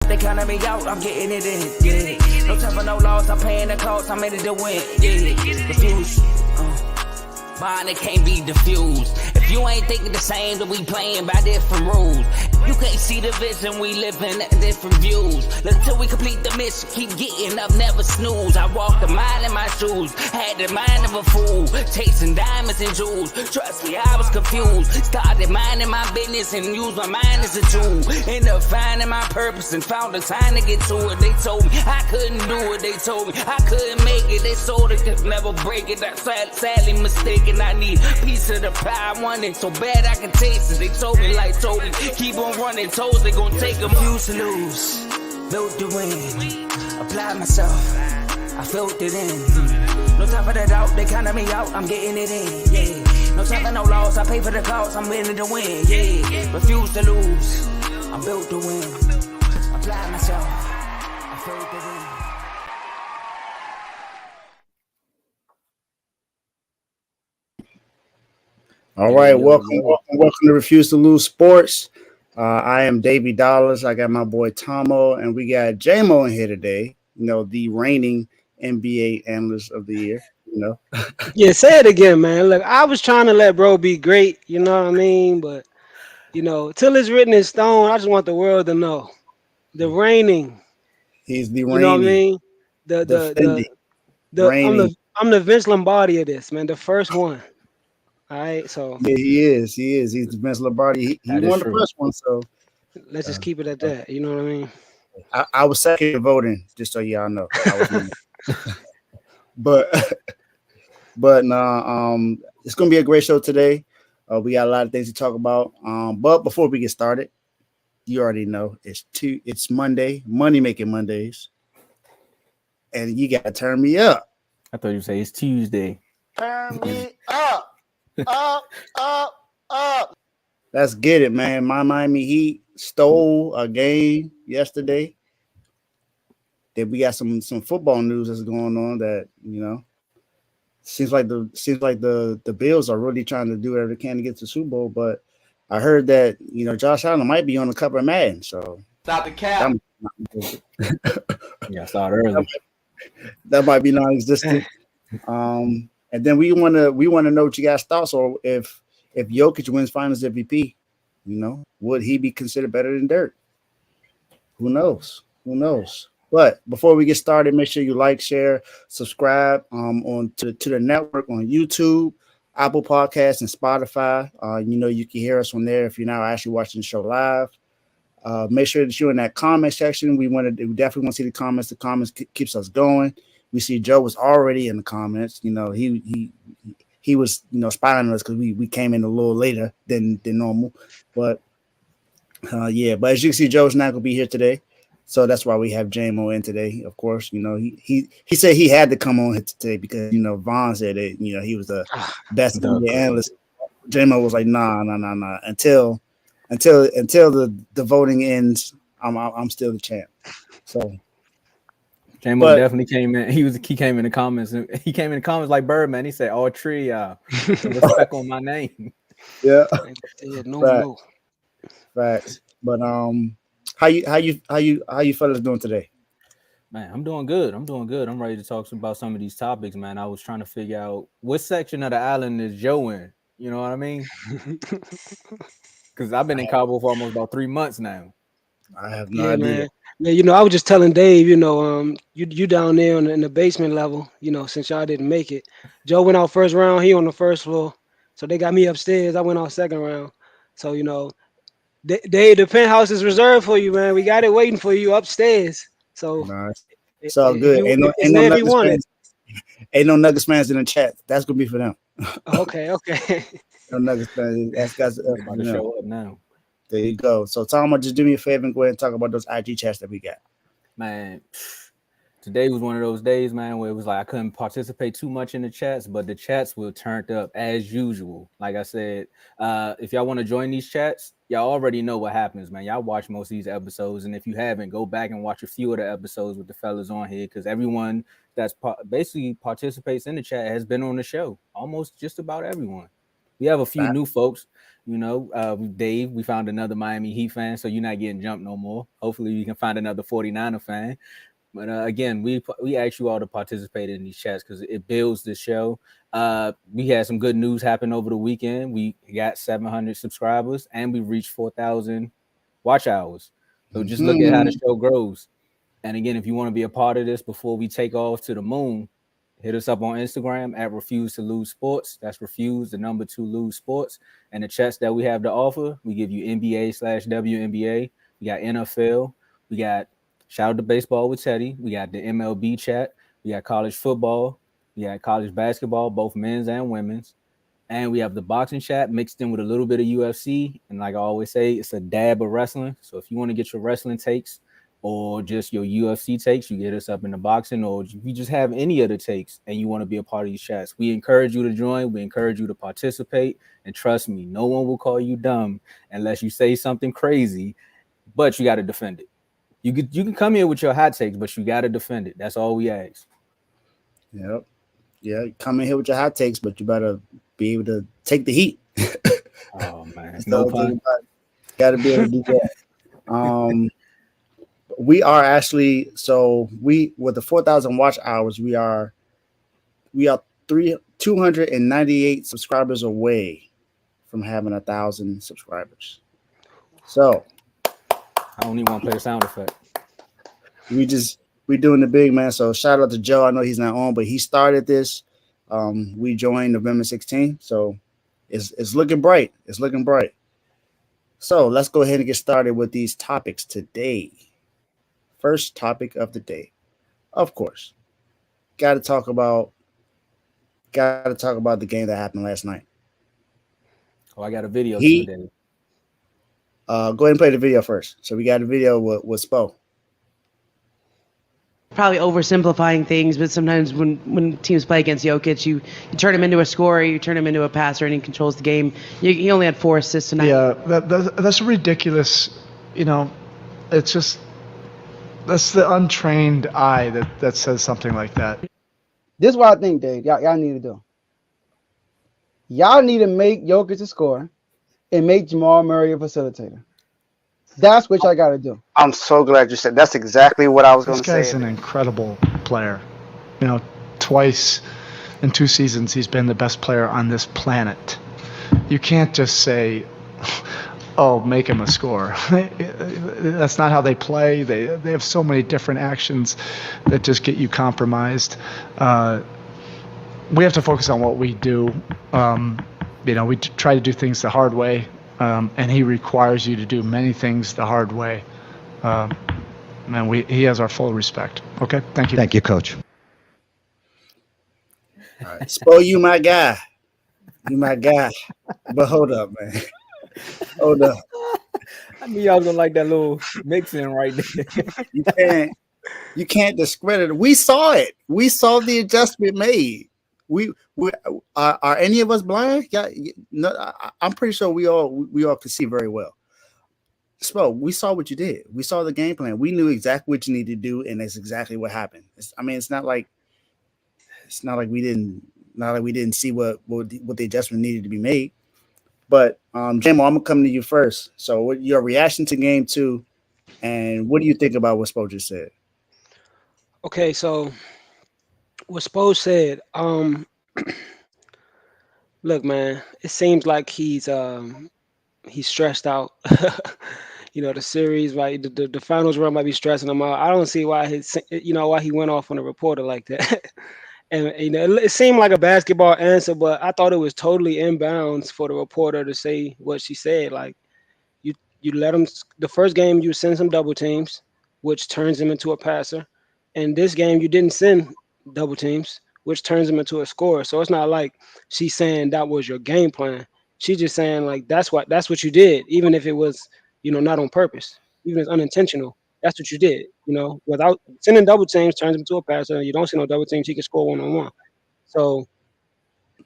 they counting me out, I'm getting it in, yeah. No time for no loss, I'm paying the cost, I'm in it to win, yeah. Refuse, mine, it can't be diffused. If you ain't thinking the same, then we playing by different rules. You can't see the vision, we living at different views. Until we complete the mission, keep getting up, never snooze. I walked a mile in my shoes, had the mind of a fool, chasing diamonds and jewels. Trust me, I was confused. Started minding my business and used my mind as a tool. Ended up finding my purpose and found the time to get to it. They told me I couldn't do it, they told me I couldn't make it. They sold it, could never break it. That's sadly mistaken. I need a piece of the pie, I want it so bad I can taste it. They told me like told me, keep on running toes, they gon' take them. Used to lose, built to win, applied myself, I felt it in. No time for the doubt, they counted me out, I'm getting it in, yeah. No time for no loss, I pay for the cost, I'm winning to win, yeah. Refuse to lose, I'm built to win, applied myself, I felt it in. All right, welcome to Refuse to Lose Sports. I am Davey Dollars. I got my boy Tomo, and we got J-Mo in here today. You know, the reigning NBA analyst of the year. You know, yeah. Say it again, man. Look, I was trying to let bro be great. You know what I mean? But you know, till it's written in stone, I just want the world to know the reigning. He's the reigning. You know what I mean? I'm the Vince Lombardi of this, man. The first one. All right, so yeah, he is. He's the Vince Lombardi. He won the first one, so let's just keep it at that. You know what I mean? I was second in voting, just so y'all know. but it's gonna be a great show today. We got a lot of things to talk about. But before we get started, you already know it's Monday, money making Mondays, and you gotta turn me up. I thought you say it's Tuesday. Turn me up. Up. Let's get it, man. My Miami Heat stole a game yesterday. Then we got some football news that's going on that, you know, seems like the Bills are really trying to do whatever they can to get to the Super Bowl. But I heard that, you know, Josh Allen might be on the cover of Madden. So stop the cap. Yeah, I saw it earlier. That might be non-existent. And then we want to know what you guys' thoughts are if Jokic wins Finals MVP, you know, would he be considered better than Dirk? Who knows? But before we get started, make sure you like, share, subscribe to the network on YouTube, Apple Podcasts, and Spotify. You know, you can hear us on there if you're not actually watching the show live. Make sure that you're in that comment section. We definitely want to see the comments. The comments keeps us going. We see Joe was already in the comments. You know, he was, you know, spying on us because we came in a little later than normal. But yeah, but as you can see, Joe's not gonna be here today. So that's why we have J-Mo in today, of course. You know, he said he had to come on today because, you know, Vaughn said that, you know, he was the best NBA analyst. J-Mo was like, nah. Until the voting ends, I'm still the champ. So J-Mo definitely came in. He came in the comments. He came in the comments like Birdman. He said, "All tree, respect on my name." Yeah. No. Facts. But how you fellas doing today? Man, I'm doing good. I'm ready to talk about some of these topics, man. I was trying to figure out what section of the island is Joe in. You know what I mean? Because I've been in Cabo for almost about 3 months now. I have no idea. Man. Yeah, you know, I was just telling Dave, you know, you down there in the basement level, you know, since y'all didn't make it. Joe went out first round, he on the first floor. So they got me upstairs. I went out second round. So, you know, the penthouse is reserved for you, man. We got it waiting for you upstairs. So nice. It's all good. Ain't no Nuggets fans in the chat. That's gonna be for them. Okay. No Nuggets fans. That's guys about to show up now. There you go. So Tom, just do me a favor and go ahead and talk about those IG chats that we got. Man, today was one of those days, man, where it was like I couldn't participate too much in the chats, but the chats were turned up as usual. Like I said, if y'all want to join these chats, y'all already know what happens, man. Y'all watch most of these episodes, and if you haven't, go back and watch a few of the episodes with the fellas on here, because everyone that's basically participates in the chat has been on the show. Almost just about everyone. We have a few new folks. Dave, we found another Miami Heat fan, so you're not getting jumped no more. Hopefully, we can find another 49er fan. But again, we ask you all to participate in these chats because it builds the show. We had some good news happen over the weekend. We got 700 subscribers and we reached 4,000 watch hours. So just look at how the show grows. And again, if you want to be a part of this before we take off to the moon, hit us up on Instagram at Refuse to Lose Sports. That's Refuse, the number 2 Lose Sports. And the chats that we have to offer, we give you NBA/WNBA. We got NFL. We got shout out to Baseball with Teddy. We got the MLB chat. We got college football. We got college basketball, both men's and women's. And we have the boxing chat mixed in with a little bit of UFC. And like I always say, it's a dab of wrestling. So if you want to get your wrestling takes or just your UFC takes, you get us up in the boxing, or if you just have any of the takes and you want to be a part of these chats, we encourage you to join. We encourage you to participate. And trust me, no one will call you dumb unless you say something crazy, but you got to defend it. You can come here with your hot takes, but you got to defend it. That's all we ask. Yep. Yeah, come in here with your hot takes, but you better be able to take the heat. Oh, man. No pun. Got to be able to do that. We are actually, with the 4,000 watch hours, we are 298 subscribers away from having 1,000 subscribers. So I don't even want to play the sound effect. We doing the big, man. So shout out to Joe. I know he's not on, but he started this. We joined November 16th. So it's looking bright. It's looking bright. So let's go ahead and get started with these topics today. First topic of the day. Of course. Gotta talk about the game that happened last night. Oh, I got a video today. Go ahead and play the video first. So we got a video with Spo. Probably oversimplifying things, but sometimes when teams play against Jokic, you turn him into a scorer, you turn him into a passer, and he controls the game. He only had 4 assists tonight. Yeah, that's ridiculous. It's just that's the untrained eye that says something like that. This is what I think, Dave. Y'all need to do. Y'all need to make Jokic a scorer and make Jamal Murray a facilitator. That's what y'all got to do. I'm so glad you said. That's exactly what I was going to say. This guy's an incredible player. Twice in 2 seasons, he's been the best player on this planet. You can't just say, "Oh, make him a scorer." That's not how they play. They have so many different actions that just get you compromised. We have to focus on what we do. We try to do things the hard way. And he requires you to do many things the hard way. He has our full respect. Okay, thank you. Thank you, Coach. All right. Spo, you my guy. You my guy. But hold up, man. Hold up. I knew y'all was gonna like that little mix in right there. You can't discredit it. We saw it. We saw the adjustment made. We are any of us blind? Yeah, no, I'm pretty sure we all could see very well. Spo, we saw what you did. We saw the game plan. We knew exactly what you needed to do, and that's exactly what happened. It's not like we didn't see what the adjustment needed to be made. But Jamo, I'm gonna come to you first. So, what your reaction to game 2, and what do you think about what Spo just said? Okay, so what Spo said, look, man, it seems like he's stressed out. The series, right? The finals run might be stressing him out. I don't see why he went off on a reporter like that. And it seemed like a basketball answer, but I thought it was totally inbounds for the reporter to say what she said. Like, you let him. The first game you send some double teams, which turns him into a passer. And this game you didn't send double teams, which turns him into a scorer. So it's not like she's saying that was your game plan. She's just saying like that's what you did, even if it was not on purpose, even if it's unintentional. That's what you did. Without sending double teams turns him into a passer. You don't send no double teams, he can score 1-on-1. So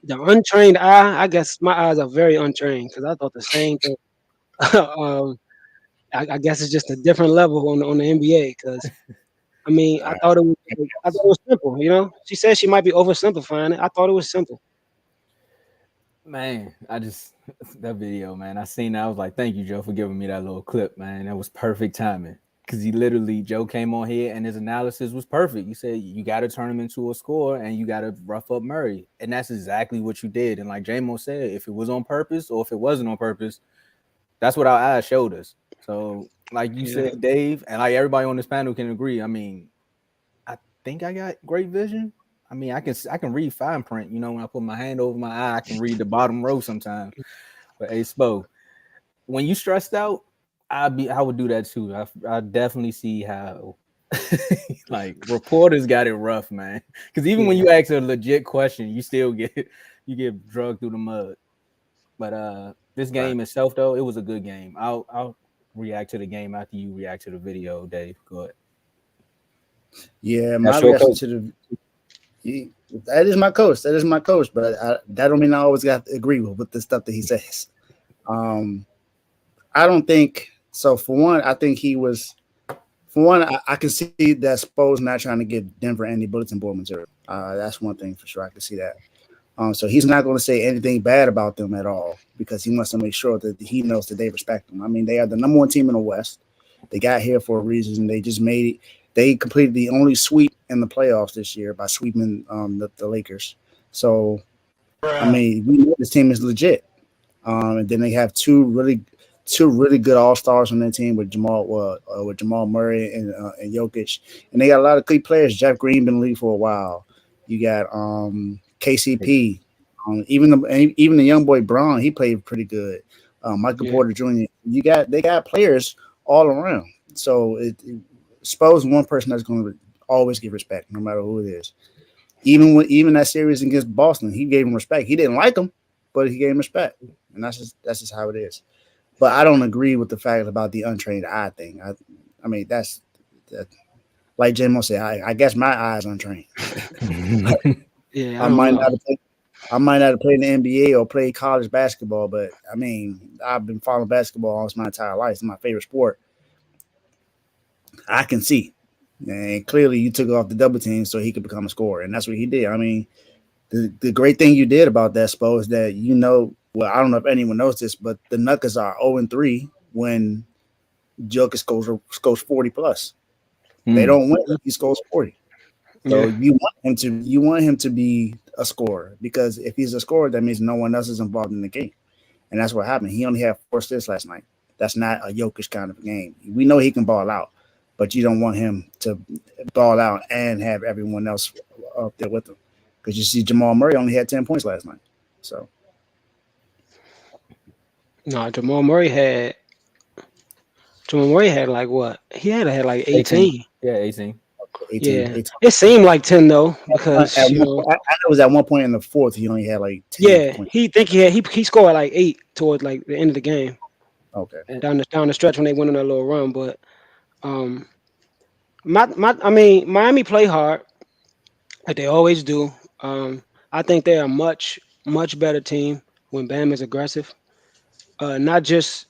the untrained eye, I guess my eyes are very untrained because I thought the same thing. I guess it's just a different level on the NBA because. I thought it was simple, She said she might be oversimplifying it. I thought it was simple. Man, That video, man. I seen that. I was like, thank you, Joe, for giving me that little clip, man. That was perfect timing. Because Joe came on here and his analysis was perfect. You said you got to turn him into a scorer and you got to rough up Murray. And that's exactly what you did. And like J-Mo said, if it was on purpose or if it wasn't on purpose, that's what our eyes showed us. So, like you said, Dave, and like everybody on this panel can agree. I mean, I think I got great vision. I mean, I can read fine print. You know, when I put my hand over my eye, I can read the bottom row sometimes. But hey, Spo, when you stressed out, I would do that too. I definitely see how like reporters got it rough, man. Because even when you ask a legit question, you still get drugged through the mud. But this game itself, though, it was a good game. I'll react to the game after you react to the video, Dave. Go ahead. Yeah, my reaction to that is my coach. That is my coach, but that don't mean I always got to agree with the stuff that he says. I don't think so. For one, I think he was. For one, I can see that Spo's not trying to give Denver any bulletin board material. That's one thing for sure. I can see that. So he's not going to say anything bad about them at all because he wants to make sure that he knows that they respect them. I mean, they are the number one team in the West. They got here for a reason. They just made it. They completed the only sweep in the playoffs this year by sweeping the Lakers. So, I mean, we know this team is legit. And then they have two really good all-stars on their team with Jamal Murray and Jokic. And they got a lot of key players. Jeff Green been in the league for a while. You got KCP. Even the young boy Braun, he played pretty good. Michael Porter Jr. They got players all around. So Spo's one person that's going to always give respect, no matter who it is. Even that series against Boston, he gave him respect. He didn't like him, but he gave him respect, and that's just how it is. But I don't agree with the fact about the untrained eye thing. I mean that's like J-Mo said. I guess my eye is untrained. Yeah, I might not have played in the NBA or played college basketball, but I mean I've been following basketball almost my entire life. It's my favorite sport. I can see. And clearly you took off the double team so he could become a scorer. And that's what he did. I mean, the great thing you did about that, Spo, is that well, I don't know if anyone knows this, but the Nuggets are 0-3 when Jokic scores 40 plus. They don't win if he scores 40. So you want him to be a scorer because if he's a scorer, that means no one else is involved in the game. And that's what happened. He only had 4 assists last night. That's not a Jokic kind of game. We know he can ball out. But you don't want him to ball out and have everyone else up there with him. Because you see Jamal Murray only had 10 points last night. So. No, Jamal Murray had like what? He had like 18. Yeah, 18. 18. It seemed like 10 though, because I know it was at one point in the fourth he only had like 10 points. He scored like 8 towards like the end of the game. Okay. Down the stretch when they went on that little run, but Miami play hard, like they always do. I think they're a much better team when Bam is aggressive. Not just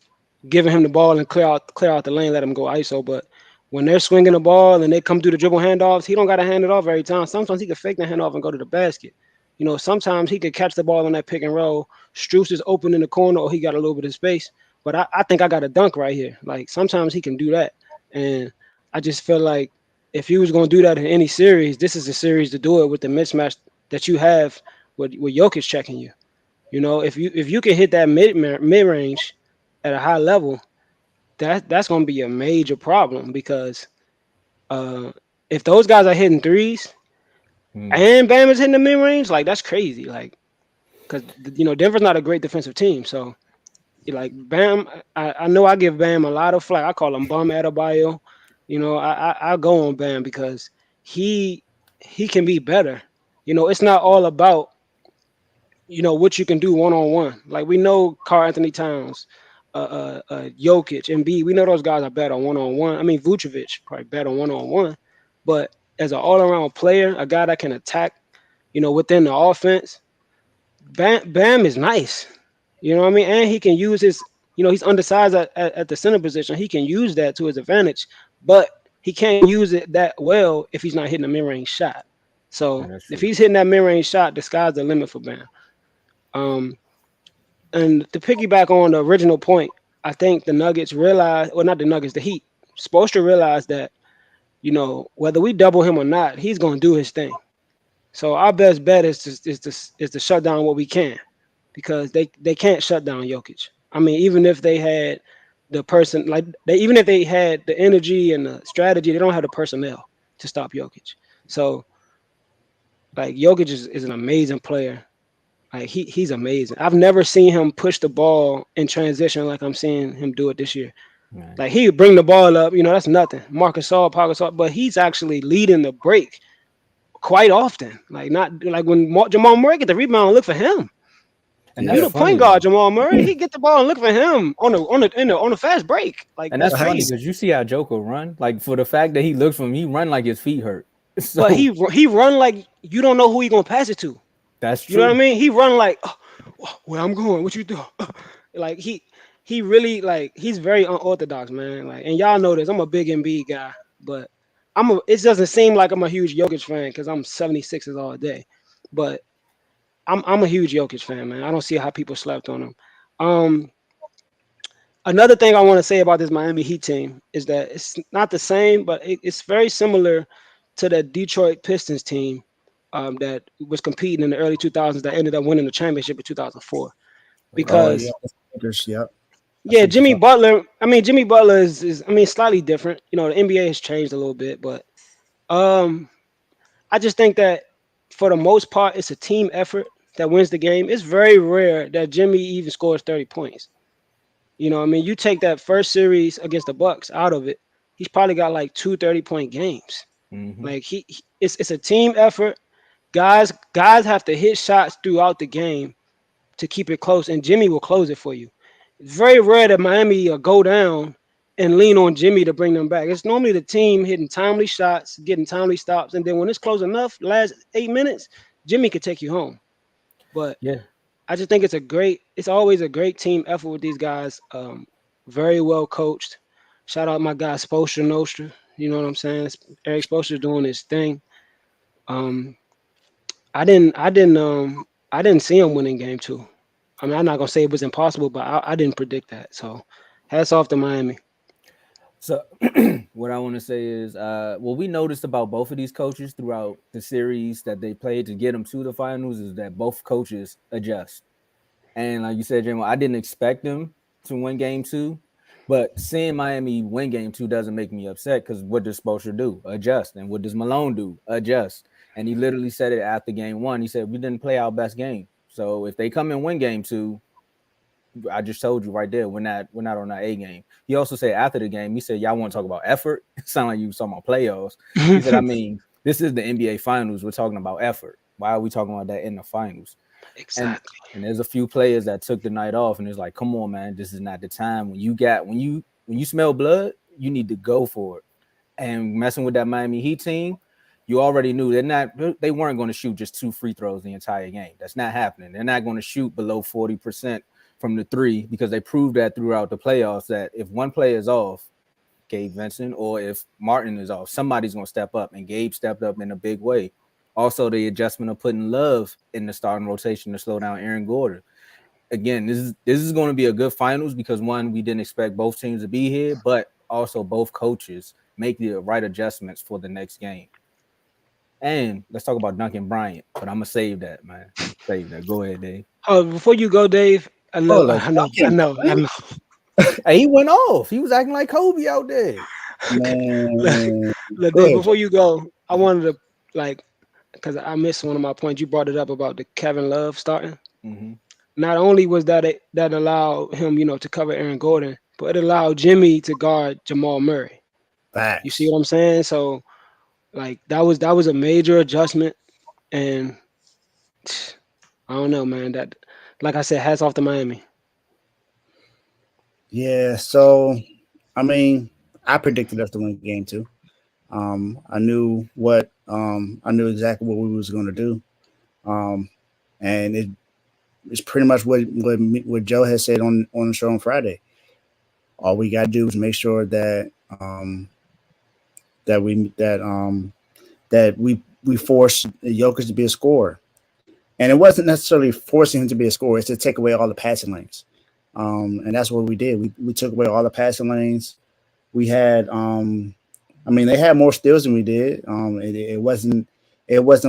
giving him the ball and clear out the lane, let him go ISO, but when they're swinging the ball and they come through the dribble handoffs, he don't got to hand it off every time. Sometimes he can fake the handoff and go to the basket. You know, sometimes he could catch the ball on that pick and roll. Strus is open in the corner or he got a little bit of space. But I think I got a dunk right here. Like sometimes he can do that. And I just feel like if he was going to do that in any series, this is a series to do it with the mismatch that you have with Jokic checking you. You know, if you can hit that mid range at a high level, that's going to be a major problem because if those guys are hitting threes and Bam is hitting the mid range, like that's crazy. Like, because Denver's not a great defensive team, so. Like Bam, I know I give Bam a lot of flack. I call him Bum Adebayo. You know, I go on Bam because he can be better. You know, it's not all about what you can do one-on-one. Like we know Karl Anthony Towns, Jokic, Embiid. We know those guys are better one-on-one. I mean Vucevic probably better one-on-one, but as an all-around player, a guy that can attack, within the offense, Bam is nice. You know what I mean? And he can use his, he's undersized at the center position. He can use that to his advantage, but he can't use it that well if he's not hitting a mid-range shot. So if he's hitting that mid-range shot, the sky's the limit for Bam. And to piggyback on the original point, I think the Nuggets realized, well, not the Nuggets, the Heat, supposed to realize that, whether we double him or not, he's going to do his thing. So our best bet is to shut down what we can, because they can't shut down Jokic. I mean, even if they had the person, even if they had the energy and the strategy, they don't have the personnel to stop Jokic. So like Jokic is an amazing player. Like he's amazing. I've never seen him push the ball in transition like I'm seeing him do it this year. Right. Like he would bring the ball up, that's nothing. Marcus Gasol, Pau Gasol, but he's actually leading the break quite often. Like not like when Jamal Murray get the rebound, look for him. And You that's the funny, point guard, though. Jamal Murray. He get the ball and look for him on the fast break. Like And that's that's funny crazy. because you see how Joker run. Like for the fact that he looks from, he run like his feet hurt. So But he run like you don't know who he gonna pass it to. that's You know true. what I mean? He run like, where I'm going. What you do? Like he really like he's very unorthodox, man. Like, and y'all know this. I'm a big Embiid guy, but it doesn't seem like I'm a huge Jokic fan because I'm 76ers all day. But I'm a huge Jokic fan, man. I don't see how people slept on him. Another thing I want to say about this Miami Heat team is that it's not the same, but it's very similar to the Detroit Pistons team that was competing in the early 2000s that ended up winning the championship in 2004. Because yeah, Jimmy Butler. I mean, Jimmy Butler is slightly different. The NBA has changed a little bit, but I just think that for the most part, it's a team effort that wins the game. It's very rare that Jimmy even scores 30 points. You take that first series against the Bucks out of it, he's probably got like 2 30-point games. Mm-hmm. Like it's a team effort. Guys have to hit shots throughout the game to keep it close, and Jimmy will close it for you. It's very rare that Miami go down and lean on Jimmy to bring them back. It's normally the team hitting timely shots, getting timely stops, and then when it's close enough, last 8 minutes, Jimmy could take you home. But Yeah. I just think it's always a great team effort with these guys. Very well coached. Shout out my guy Spoelstra Nostra. You know what I'm saying? Eric Spoelstra doing his thing. I didn't see him winning game 2. I mean, I'm not gonna say it was impossible, but I didn't predict that. So hats off to Miami. So what I want to say is, what we noticed about both of these coaches throughout the series that they played to get them to the finals is that both coaches adjust. And like you said, Jim, I didn't expect them to win game 2, but seeing Miami win game 2 doesn't make me upset because what does Spoelstra do? Adjust. And what does Malone do? Adjust. And he literally said it after game 1. He said, we didn't play our best game. So if they come and win game 2, I just told you right there, we're not on our A game. He also said after the game, he said, y'all want to talk about effort? It sounded like you were talking about playoffs. He said, I mean, this is the NBA finals. We're talking about effort. Why are we talking about that in the finals? Exactly. And there's a few players that took the night off and it's like, come on, man, this is not the time. When you smell blood, you need to go for it. And messing with that Miami Heat team, you already knew they weren't going to shoot just 2 free throws the entire game. That's not happening. They're not going to shoot below 40% from the 3 because they proved that throughout the playoffs that if one player is off, Gabe Vincent, or if Martin is off, somebody's going to step up, and Gabe stepped up in a big way. Also, the adjustment of putting Love in the starting rotation to slow down Aaron Gordon. Again, this is going to be a good finals because, one, we didn't expect both teams to be here, but also both coaches make the right adjustments for the next game. And let's talk about Duncan Bryant, but I'm going to save that, man. Save that. Go ahead, Dave. Oh, before you go, Dave, I know. Hey, he went off. He was acting like Kobe out there. Man. Look, Dave, before you go, I wanted to because I missed one of my points. You brought it up about the Kevin Love starting. Mm-hmm. Not only was that allowed him, to cover Aaron Gordon, but it allowed Jimmy to guard Jamal Murray. Facts. You see what I'm saying? So, that was a major adjustment, and I don't know, man. That, like I said, hats off to Miami. Yeah. So, I mean, I predicted us to win game 2. I knew exactly what we was going to do, and it's pretty much what Joe has said on the show on Friday. All we got to do is make sure that we force Jokic to be a scorer. And it wasn't necessarily forcing him to be a scorer; it's to take away all the passing lanes. And that's what we did. We took away all the passing lanes. We had, I mean, they had more steals than we did. It wasn't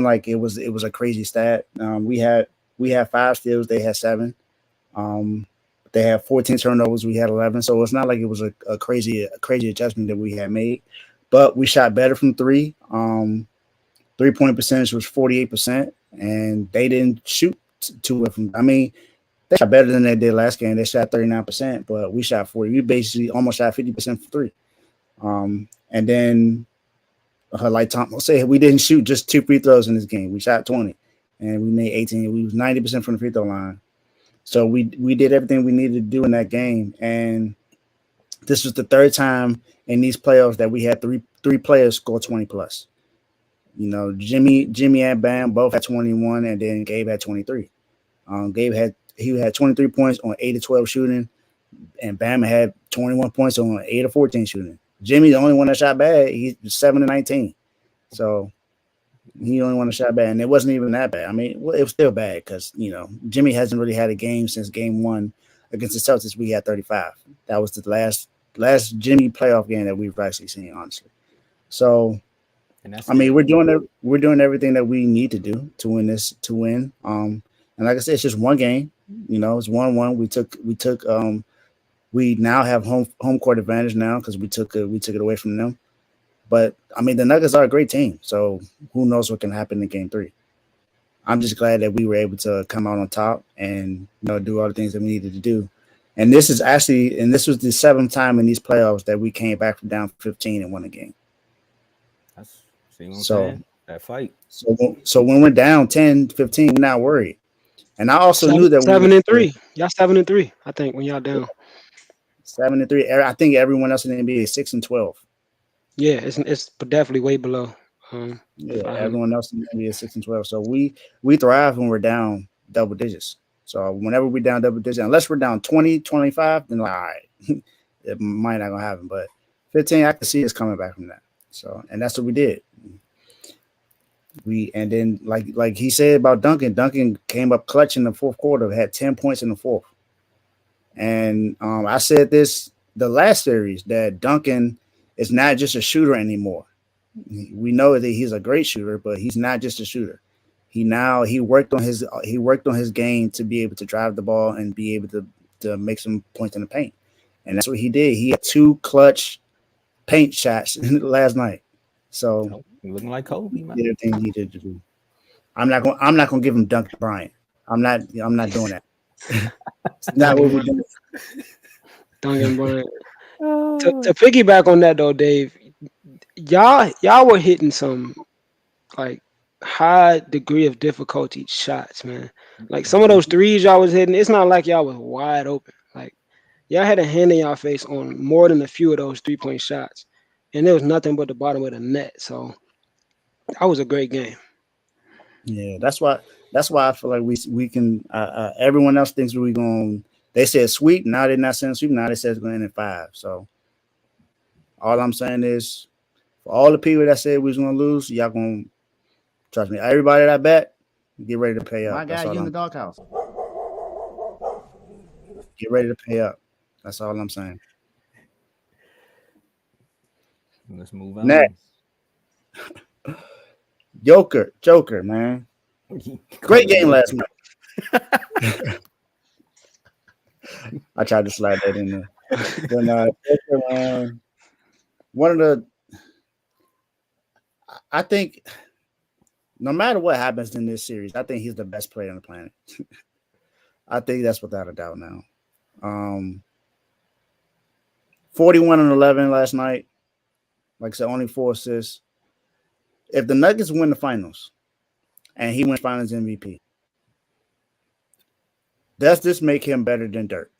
like it was a crazy stat. We had 5 steals. They had 7. They had 14 turnovers. We had 11. So it's not like it was a crazy adjustment that we had made. But we shot better from 3. 3-point percentage was 48%, and they didn't shoot to it from. I mean, they shot better than they did last game. They shot 39%, but we shot 40. We basically almost shot 50% from 3. And then, like Tom said, we didn't shoot just 2 free throws in this game. We shot 20, and we made 18. We was 90% from the free throw line. So we did everything we needed to do in that game. And this was the 3rd time in these playoffs that we had three players score 20 plus. You know, Jimmy and Bam both had 21, and then Gabe had 23. Gabe had 23 points on 8 of 12 shooting, and Bam had 21 points on 8 of 14 shooting. Jimmy's the only one that shot bad. He's 7 of 19, so he the only one that shot bad, and it wasn't even that bad. I mean, well, it was still bad because Jimmy hasn't really had a game since game 1 against the Celtics. We had 35. That was the last Jimmy playoff game that we've actually seen, honestly. So. I mean, we're doing everything that we need to do to win. And like I said, it's just one game. It's 1-1. We now have home court advantage now because we took it away from them. But I mean, the Nuggets are a great team, so who knows what can happen in game 3. I'm just glad that we were able to come out on top and do all the things that we needed to do. And this was the 7th time in these playoffs that we came back from down 15 and won a game. So that fight. So when we're down 10, 15, we're not worried. And I also knew that 7-3. Y'all 7-3. I think when y'all down 7-3. I think everyone else in the NBA is 6-12. Yeah, it's definitely way below. Everyone else in the NBA is 6-12. So we thrive when we're down double digits. So whenever we're down double digits, unless we're down 20, 25, then all right, it might not gonna happen. But 15, I can see us coming back from that. So, and that's what we did. And then like he said about Duncan came up clutch in the 4th quarter, had 10 points in the 4th. And I said this the last series that Duncan is not just a shooter anymore. We know that he's a great shooter, but he's not just a shooter. He worked on his game to be able to drive the ball and be able to make some points in the paint. And that's what he did. He had 2 clutch paint shots last night. So looking like Kobe, man. Did everything he needed to do. I'm not gonna give him Duncan Bryant. I'm not doing that. It's not what we're doing. Duncan Bryant. To piggyback on that though, Dave, y'all were hitting some like high degree of difficulty shots, man. Like some of those threes y'all was hitting, it's not like y'all was wide open. Like y'all had a hand in y'all face on more than a few of those 3-point shots, and there was nothing but the bottom of the net. So that was a great game. Yeah, that's why I feel like we can. Everyone else thinks we're going. They said sweep. Now they're not saying sweep. Now they said it's going to end in 5. So all I'm saying is, for all the people that said we was going to lose, y'all going to trust me. Everybody that bet, get ready to pay up. My guy, you in the doghouse. Get ready to pay up. That's all I'm saying. Let's move on. Next. Joker, man. Great game last night. I tried to slide that in there. But Joker, one of the I think no matter what happens in this series, I think he's the best player on the planet. I think that's without a doubt now. 41 and 11 last night. Like I said, only 4 assists. If the Nuggets win the finals and he wins finals MVP, does this make him better than Dirk?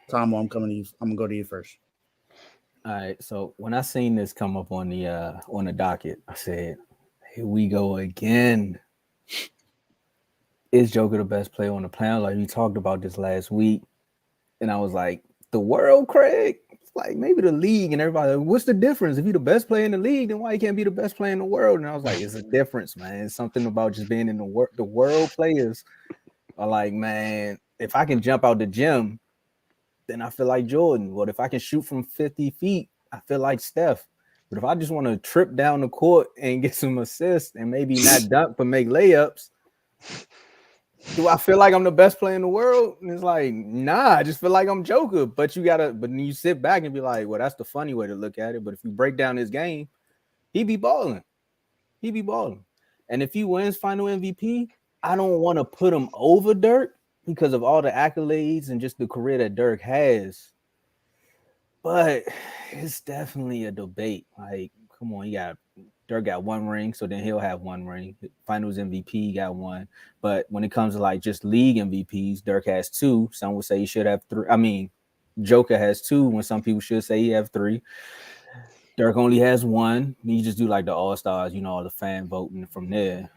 Tomo, I'm coming to you. I'm gonna go to you first. All right. So when I seen this come up on the docket, I said, "Here we go again." Is Joker the best player on the planet? Like we talked about this last week, and I was like, "The world, Craig." like maybe the league and everybody. Like, what's the difference? If you're the best player in the league, then why you can't be the best player in the world? And I was like, it's a difference, man. It's something about just being in the world. The world players are like, man, if I can jump out the gym, then I feel like Jordan. But if I can shoot from 50 feet, I feel like Steph. But if I just want to trip down the court and get some assists and maybe not dunk but make layups, do I feel like I'm the best player in the world? And it's like, nah, I just feel like I'm Joker. But then you sit back and be like, well, that's the funny way to look at it. But if you break down his game, he be balling. He be balling. And if he wins final MVP, I don't want to put him over Dirk because of all the accolades and just the career that Dirk has. But it's definitely a debate. Like, come on, Dirk got one ring, so then he'll have one ring. Finals MVP got one. But when it comes to like just league MVPs, Dirk has two. Some would say he should have three. I mean, Joker has two when some people should say he have three. Dirk only has one. You just do like the All-Stars, all the fan voting from there.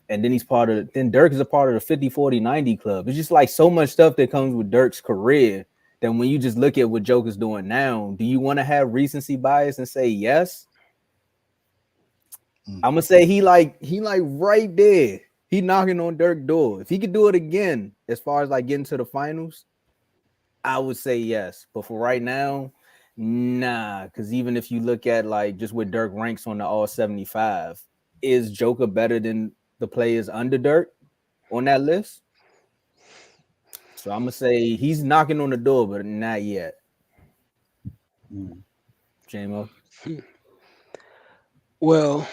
And then Dirk is a part of the 50, 40, 90 club. It's just like so much stuff that comes with Dirk's career that when you just look at what Joker's doing now, do you want to have recency bias and say yes? I'm gonna say he like right there. He knocking on Dirk's door. If he could do it again, as far as like getting to the finals, I would say yes. But for right now, nah. Because even if you look at like just where Dirk ranks on the All 75, is Joker better than the players under Dirk on that list? So I'm gonna say he's knocking on the door, but not yet. JMO. Well,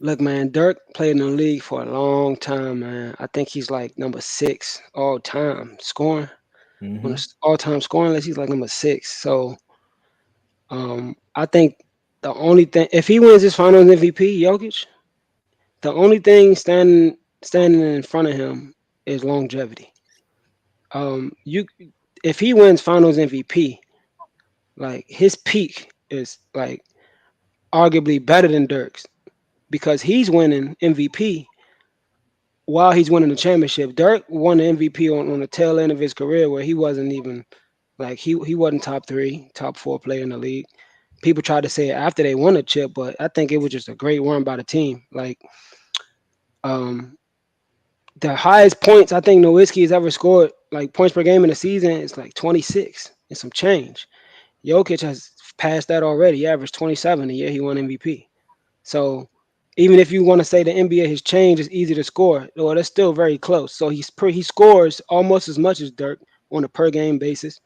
look, man, Dirk played in the league for a long time, man. I think he's like number 6 all time scoring. On the all-time scoring list, he's like number 6. So, I think the only thing, if he wins his Finals MVP, Jokic, the only thing standing in front of him is longevity. If he wins Finals MVP, like his peak is like arguably better than Dirk's because he's winning MVP while he's winning the championship. Dirk won the MVP on the tail end of his career where he wasn't even like he wasn't top 3, top 4 player in the league. People tried to say it after they won the chip, but I think it was just a great run by the team. Like the highest points I think Nowitzki has ever scored, like points per game in a season, is like 26 and some change. Jokic has passed that already. He averaged 27 the year he won MVP. So even if you want to say the NBA has changed, it's easy to score. Well, that's still very close. So he scores almost as much as Dirk on a per game basis.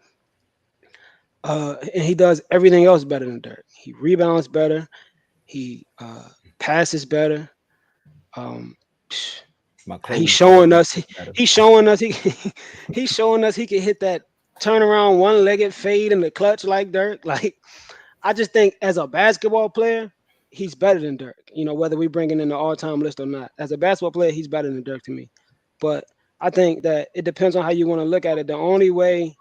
And he does everything else better than Dirk. He rebounds better. He passes better. He's showing us he can hit that turnaround one-legged fade in the clutch like Dirk. Like, I just think as a basketball player, he's better than Dirk. Whether we bring it in the all-time list or not. As a basketball player, he's better than Dirk to me. But I think that it depends on how you want to look at it. The only way,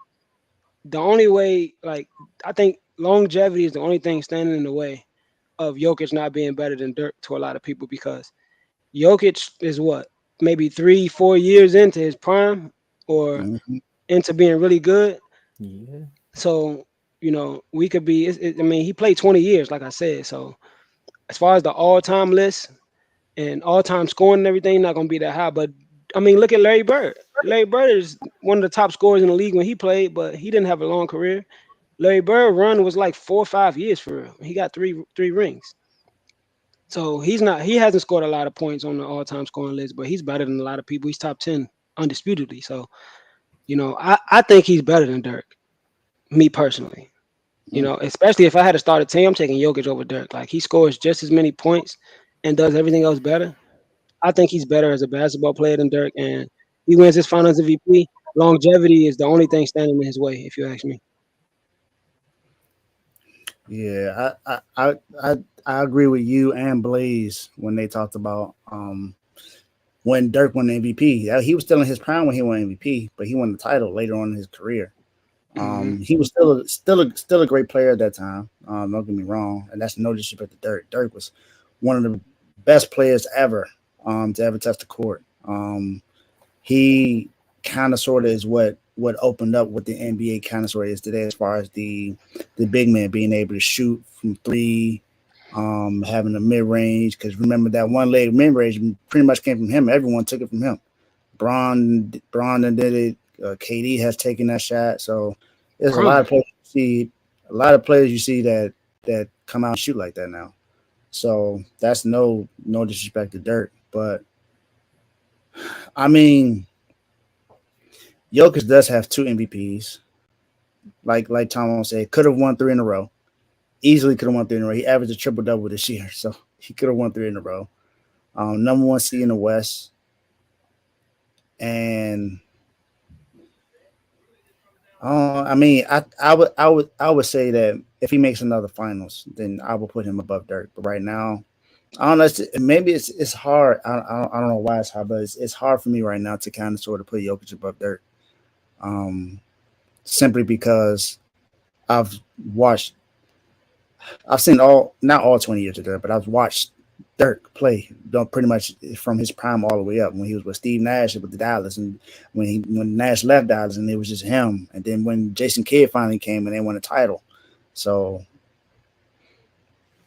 like, I think longevity is the only thing standing in the way of Jokic not being better than Dirk to a lot of people, because Jokic is what, maybe 3-4 years into his prime or into being really good. Yeah. So, we could be, he played 20 years, like I said. So as far as the all-time list and all-time scoring and everything, not going to be that high. But look at Larry Bird. Larry Bird is one of the top scorers in the league when he played, but he didn't have a long career. Larry Bird run was like 4 or 5 years for real. He got three rings. So he hasn't scored a lot of points on the all-time scoring list, but he's better than a lot of people. He's top 10 undisputedly. So, I think he's better than Dirk, me personally. Especially if I had to start a team, I'm taking Jokic over Dirk. Like, he scores just as many points and does everything else better. I think he's better as a basketball player than Dirk, and he wins his Finals MVP. Longevity is the only thing standing in his way, if you ask me. Yeah, I agree with you and Blaze when they talked about when Dirk won the MVP. He was still in his prime when he won MVP, but he won the title later on in his career. He was still a great player at that time. Don't get me wrong, and that's no disrespect to Dirk. Dirk was one of the best players ever to ever touch the court. He kind of sort of is what what opened up what the NBA kind of sort of is today, as far as the big man being able to shoot from three, having a mid range. Because remember that one leg mid range pretty much came from him. Everyone took it from him. Braun did it. KD has taken that shot. So there's a lot of players you see that come out and shoot like that now. So that's no disrespect to Dirk, but I mean, Jokic does have 2 MVPs. Like Tomo said, could have won 3 in a row. Easily could have won 3 in a row. He averaged a triple double this year, so he could have won 3 in a row. Number 1 seed in the West, and I mean, I would say that if he makes another finals, then I will put him above Dirk. But right now, I don't know. Maybe it's hard. I don't know why it's hard, but it's hard for me right now to kind of sort of put Jokic above Dirk. Simply because I've seen not all 20 years of Dirk, but I've watched Dirk play pretty much from his prime all the way up when he was with Steve Nash with the Dallas, and when Nash left Dallas and it was just him, and then when Jason Kidd finally came and they won a title. So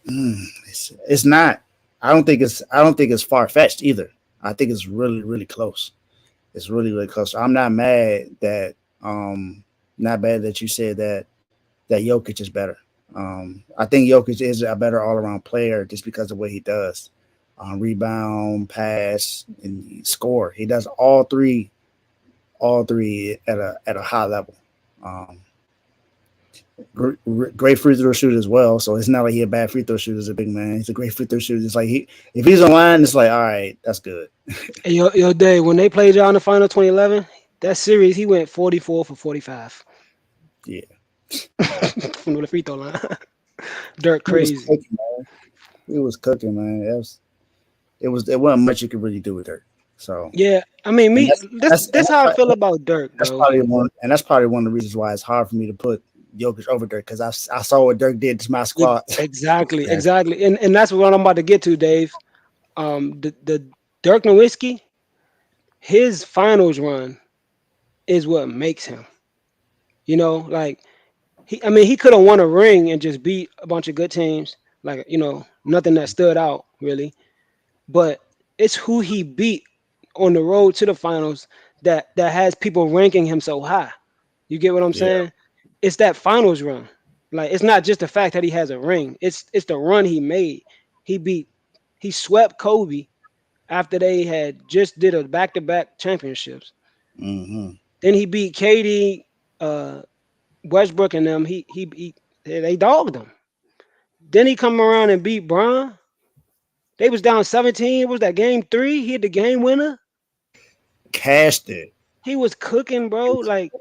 it's not. I don't think it's far fetched either. I think it's really, really close. It's really, really close. So I'm not mad that you said that Jokic is better. I think Jokic is a better all-around player just because of what he does. Rebound, pass, and score. He does all three at a high level. Great free throw shooter as well. So it's not like he's a bad free throw shooter as a big man. He's a great free throw shooter. It's like if he's online, it's like, all right, that's good. Hey, yo, Dave, when they played y'all in the final 2011, that series, he went 44 for 45. Yeah. From the free throw line. Dirk crazy. He was cooking, man. It wasn't much you could really do with Dirk. So yeah, I mean, that's how I feel about Dirk, bro. That's probably one of the reasons why it's hard for me to put Jokic over Dirk, because I saw what Dirk did to my squad. Exactly. And that's what I'm about to get to, Dave. The Dirk Nowitzki, his finals run is what makes him. You know, like he could have won a ring and just beat a bunch of good teams, like, nothing that stood out really. But it's who he beat on the road to the finals that has people ranking him so high. You get what I'm saying? It's that finals run. Like, it's not just the fact that he has a ring. It's the run he made. He swept Kobe after they had just did a back-to-back championships. Mm-hmm. Then he beat KD, Westbrook, and them. They dogged him. Then he come around and beat Bron. They was down 17. Was that game 3? He hit the game winner. Cashed it. He was cooking, bro. Like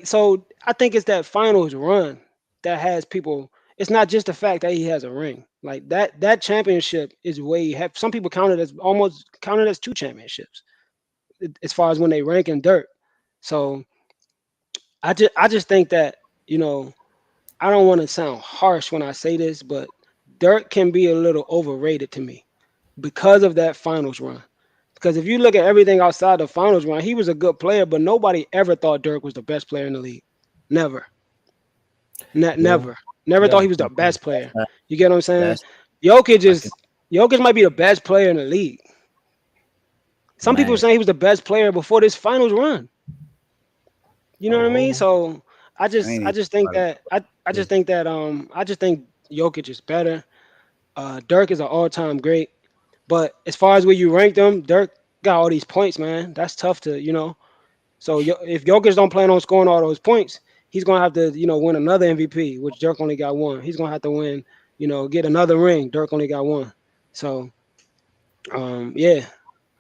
so. I think it's that finals run that has people. It's not just the fact that he has a ring. Like that championship is some people count it as 2 championships as far as when they rank in Dirk. So I just think that, I don't want to sound harsh when I say this, but Dirk can be a little overrated to me because of that finals run. Because if you look at everything outside the finals run, he was a good player, but nobody ever thought Dirk was the best player in the league. Never. Never thought he was the best player. You get what I'm saying? Jokic might be the best player in the league. Some people saying he was the best player before this finals run. You know what I mean? So I just think that Jokic is better. Dirk is an all-time great. But as far as where you rank them, Dirk got all these points, man. That's tough to. So if Jokic don't plan on scoring all those points, he's gonna have to, win another MVP, which Dirk only got one. He's gonna have to win, get another ring. Dirk only got one. So, yeah.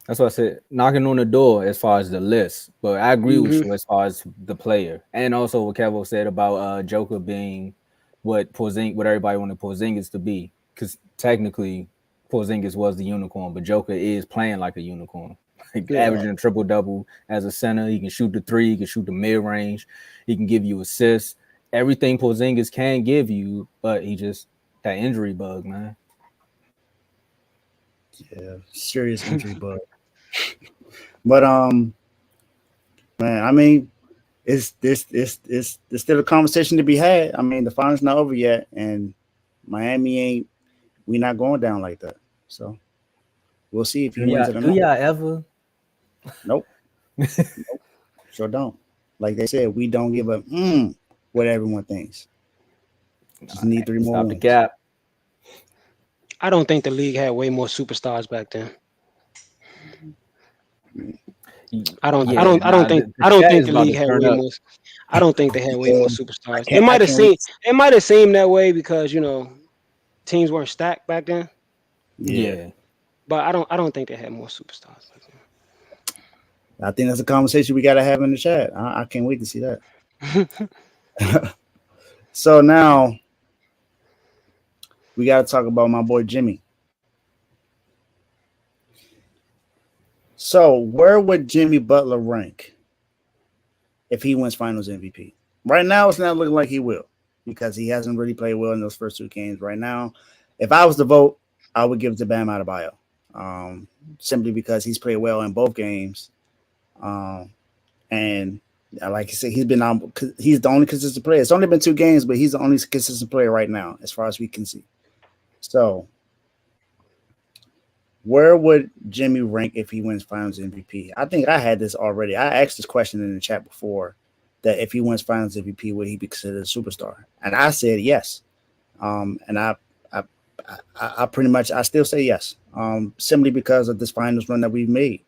That's what I said. Knocking on the door as far as the list, but I agree with you as far as the player, and also what Kevo said about Joker being what everybody wanted Porzingis to be, because technically Porzingis was the unicorn, but Joker is playing like a unicorn, averaging a triple double as a center. He can shoot the 3, he can shoot the mid range, he can give you assists, everything Porzingis can give you, but he just that injury bug, man. Yeah, serious injury bug. But man, I mean, There's still a conversation to be had. I mean, the finals not over yet, and Miami ain't. We not going down like that. So we'll see if he Do wins y'all it or do not. y'all ever? Nope, sure don't. Like they said, we don't give a what everyone thinks. Just need three more Stop the wins. gap. I don't think the league had way more superstars back then. I don't. I Yeah, don't. I don't nah, think. the I don't chat think is the about league to had turn way up. more. I don't think they had way more Yeah, superstars. It might I have can't wait. seemed. It might have seemed that way because teams weren't stacked back then. Yeah, Yeah. But I don't think they had more superstars back I think that's a conversation we got to have in the chat. I can't wait to see that. then. So now we got to talk about my boy Jimmy. So where would Jimmy Butler rank if he wins Finals MVP? Right now, it's not looking like he will because he hasn't really played well in those first two games. Right now, if I was to vote, I would give it to Bam Adebayo, simply because he's played well in both games, and like I said, he's been on. He's the only consistent player. It's only been two games, but he's the only consistent player right now, as far as we can see. So, where would Jimmy rank if he wins Finals MVP? I think I had this already. I asked this question in the chat before that if he wins Finals MVP, would he be considered a superstar? And I said yes. And I pretty much I still say yes. Simply because of this Finals run that we've made.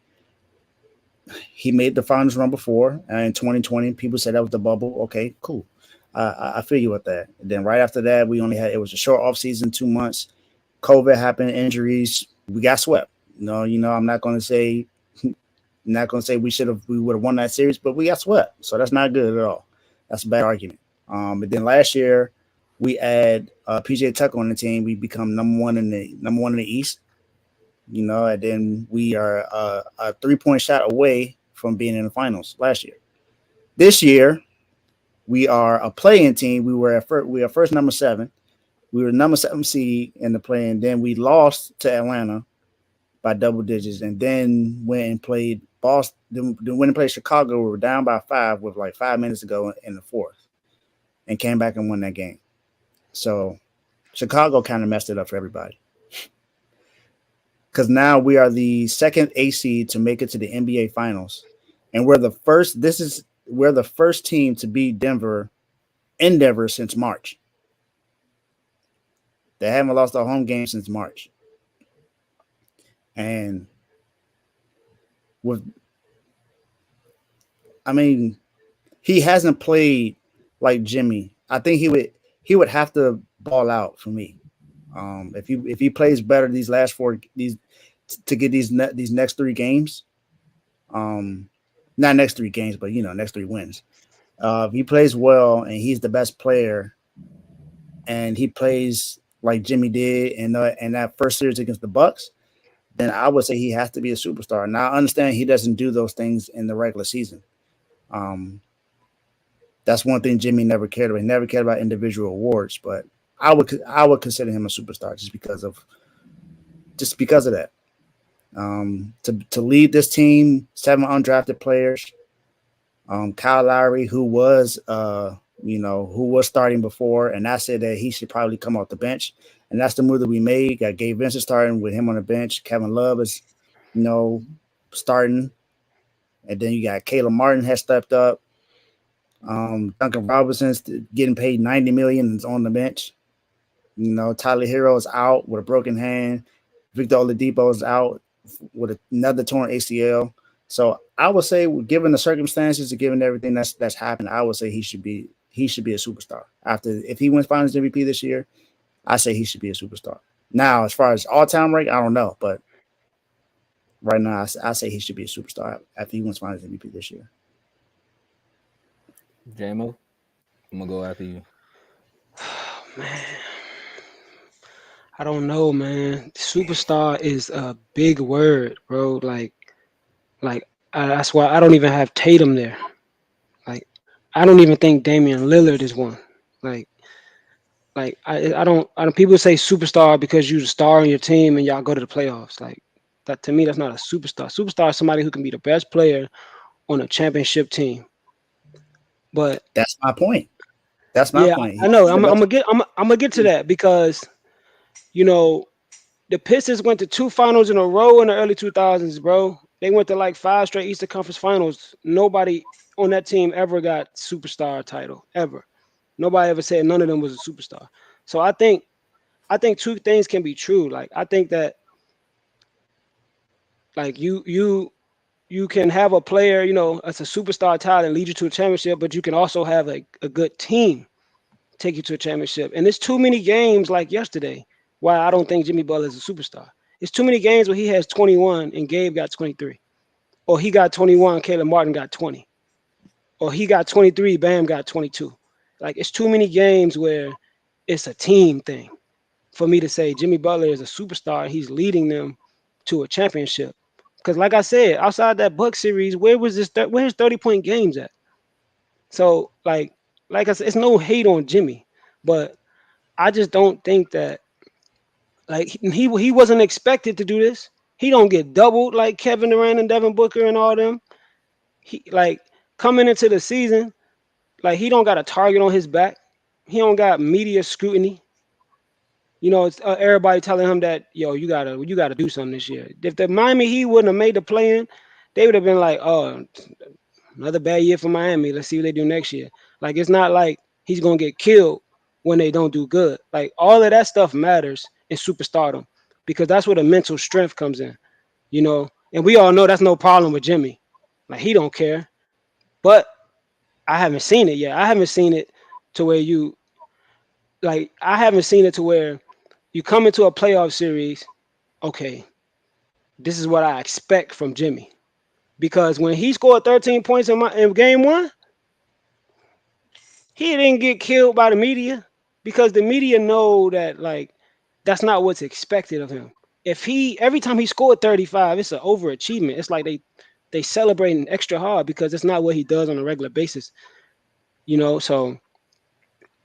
He made the Finals run before, and in 2020, people said that was the bubble. Okay, cool. I feel you with that. And then right after that, it was a short off season, 2 months. COVID happened, injuries. We got swept. I'm not going to say we would have won that series, but we got swept. So that's not good at all. That's a bad argument. But then last year we add PJ Tucker on the team. We become number one in the East. And then we are a 3-point shot away from being in the finals last year. This year we are a play-in team. We are first number 7. We were number 7 seed in the play, and then we lost to Atlanta by double digits, and then went and played Boston. Then went and played Chicago. We were down by 5 with like 5 minutes to go in the fourth, and came back and won that game. So Chicago kind of messed it up for everybody, because now we are the second A seed to make it to the NBA Finals, and we're the first. We're the first team to beat Denver since March. They haven't lost a home game since March. And he hasn't played like Jimmy. I think he would have to ball out for me. If he plays better to get these next 3 games, not next 3 games, but next 3 wins. If he plays well and he's the best player, and he plays like Jimmy did in that first series against the Bucks, then I would say he has to be a superstar. Now, I understand he doesn't do those things in the regular season. That's one thing Jimmy never cared about. He never cared about individual awards, but I would consider him a superstar just because of that. To lead this team, 7 undrafted players. Kyle Lowry, who was starting before, and I said that he should probably come off the bench. And that's the move that we made. Got Gabe Vincent starting with him on the bench. Kevin Love is, starting. And then you got Caleb Martin has stepped up. Duncan Robinson's getting paid $90 million and is on the bench. Tyler Hero is out with a broken hand. Victor Oladipo is out with another torn ACL. So I would say, given the circumstances and given everything that's happened, I would say he should be a superstar. If he wins Finals MVP this year, I say he should be a superstar. Now, as far as all-time rank, I don't know, but right now I say he should be a superstar after he wins Finals MVP this year. JMO, I'm gonna go after you. Man, I don't know, man. Superstar is a big word, bro. That's why I don't even have Tatum there. Like, I don't even think Damian Lillard is one. I don't. People say superstar because you're the star on your team and y'all go to the playoffs. Like that, to me, that's not a superstar. Superstar is somebody who can be the best player on a championship team. But That's my point. That's my yeah, point. I know. I'm That's- gonna get to that because you know the Pistons went to 2 finals in a row in the early 2000s, bro. They went to like 5 straight Eastern Conference Finals. Nobody on that team ever got superstar title ever. Nobody ever said none of them was a superstar. So I think 2 things can be true. Like I think that like you can have a player, you know, as a superstar talent lead you to a championship, but you can also have a good team take you to a championship. And there's too many games like yesterday why I don't think Jimmy Butler is a superstar. It's too many games where he has 21 and Gabe got 23. Or he got 21, Caleb Martin got 20. Or he got 23, Bam got 22. Like it's too many games where it's a team thing for me to say Jimmy Butler is a superstar. He's leading them to a championship. Because like I said, outside that Buck series, where's 30-point games at? So like I said, it's no hate on Jimmy, but I just don't think that like he wasn't expected to do this. He don't get doubled like Kevin Durant and Devin Booker and all them. He like coming into the season, like he don't got a target on his back. He don't got media scrutiny. You know, it's everybody telling him that yo, you gotta do something this year. If the Miami Heat wouldn't have made the play-in, they would have been like, oh, another bad year for Miami. Let's see what they do next year. Like it's not like he's gonna get killed when they don't do good. Like all of that stuff matters in superstardom because that's where the mental strength comes in. You know, and we all know that's no problem with Jimmy. Like he don't care. But I haven't seen it yet. I haven't seen it to where I haven't seen it to where you come into a playoff series, okay, this is what I expect from Jimmy. Because when he scored 13 points in game 1, he didn't get killed by the media because the media know that like that's not what's expected of him. If every time he scored 35, it's an overachievement. It's like they celebrating extra hard because it's not what he does on a regular basis. You know, so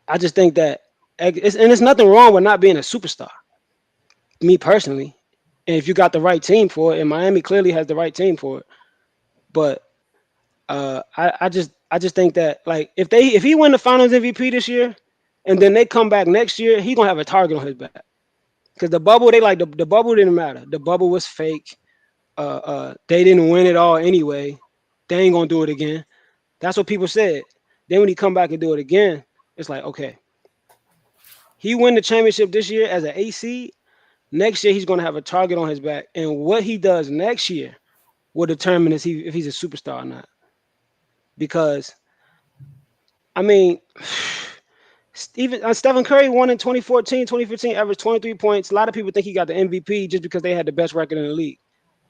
I just think that it's nothing wrong with not being a superstar. Me personally, and if you got the right team for it, and Miami clearly has the right team for it, but I just think that like if he win the Finals MVP this year, and then they come back next year, he gonna have a target on his back. Because the bubble, the bubble didn't matter. The bubble was fake. They didn't win it all anyway. They ain't gonna do it again. That's what people said. Then when he come back and do it again, it's like okay, he win the championship this year as an AC. Next year he's gonna have a target on his back, and what he does next year will determine if he's a superstar or not. Because I mean, even Stephen Curry won in 2014, 2015, averaged 23 points. A lot of people think he got the MVP just because they had the best record in the league.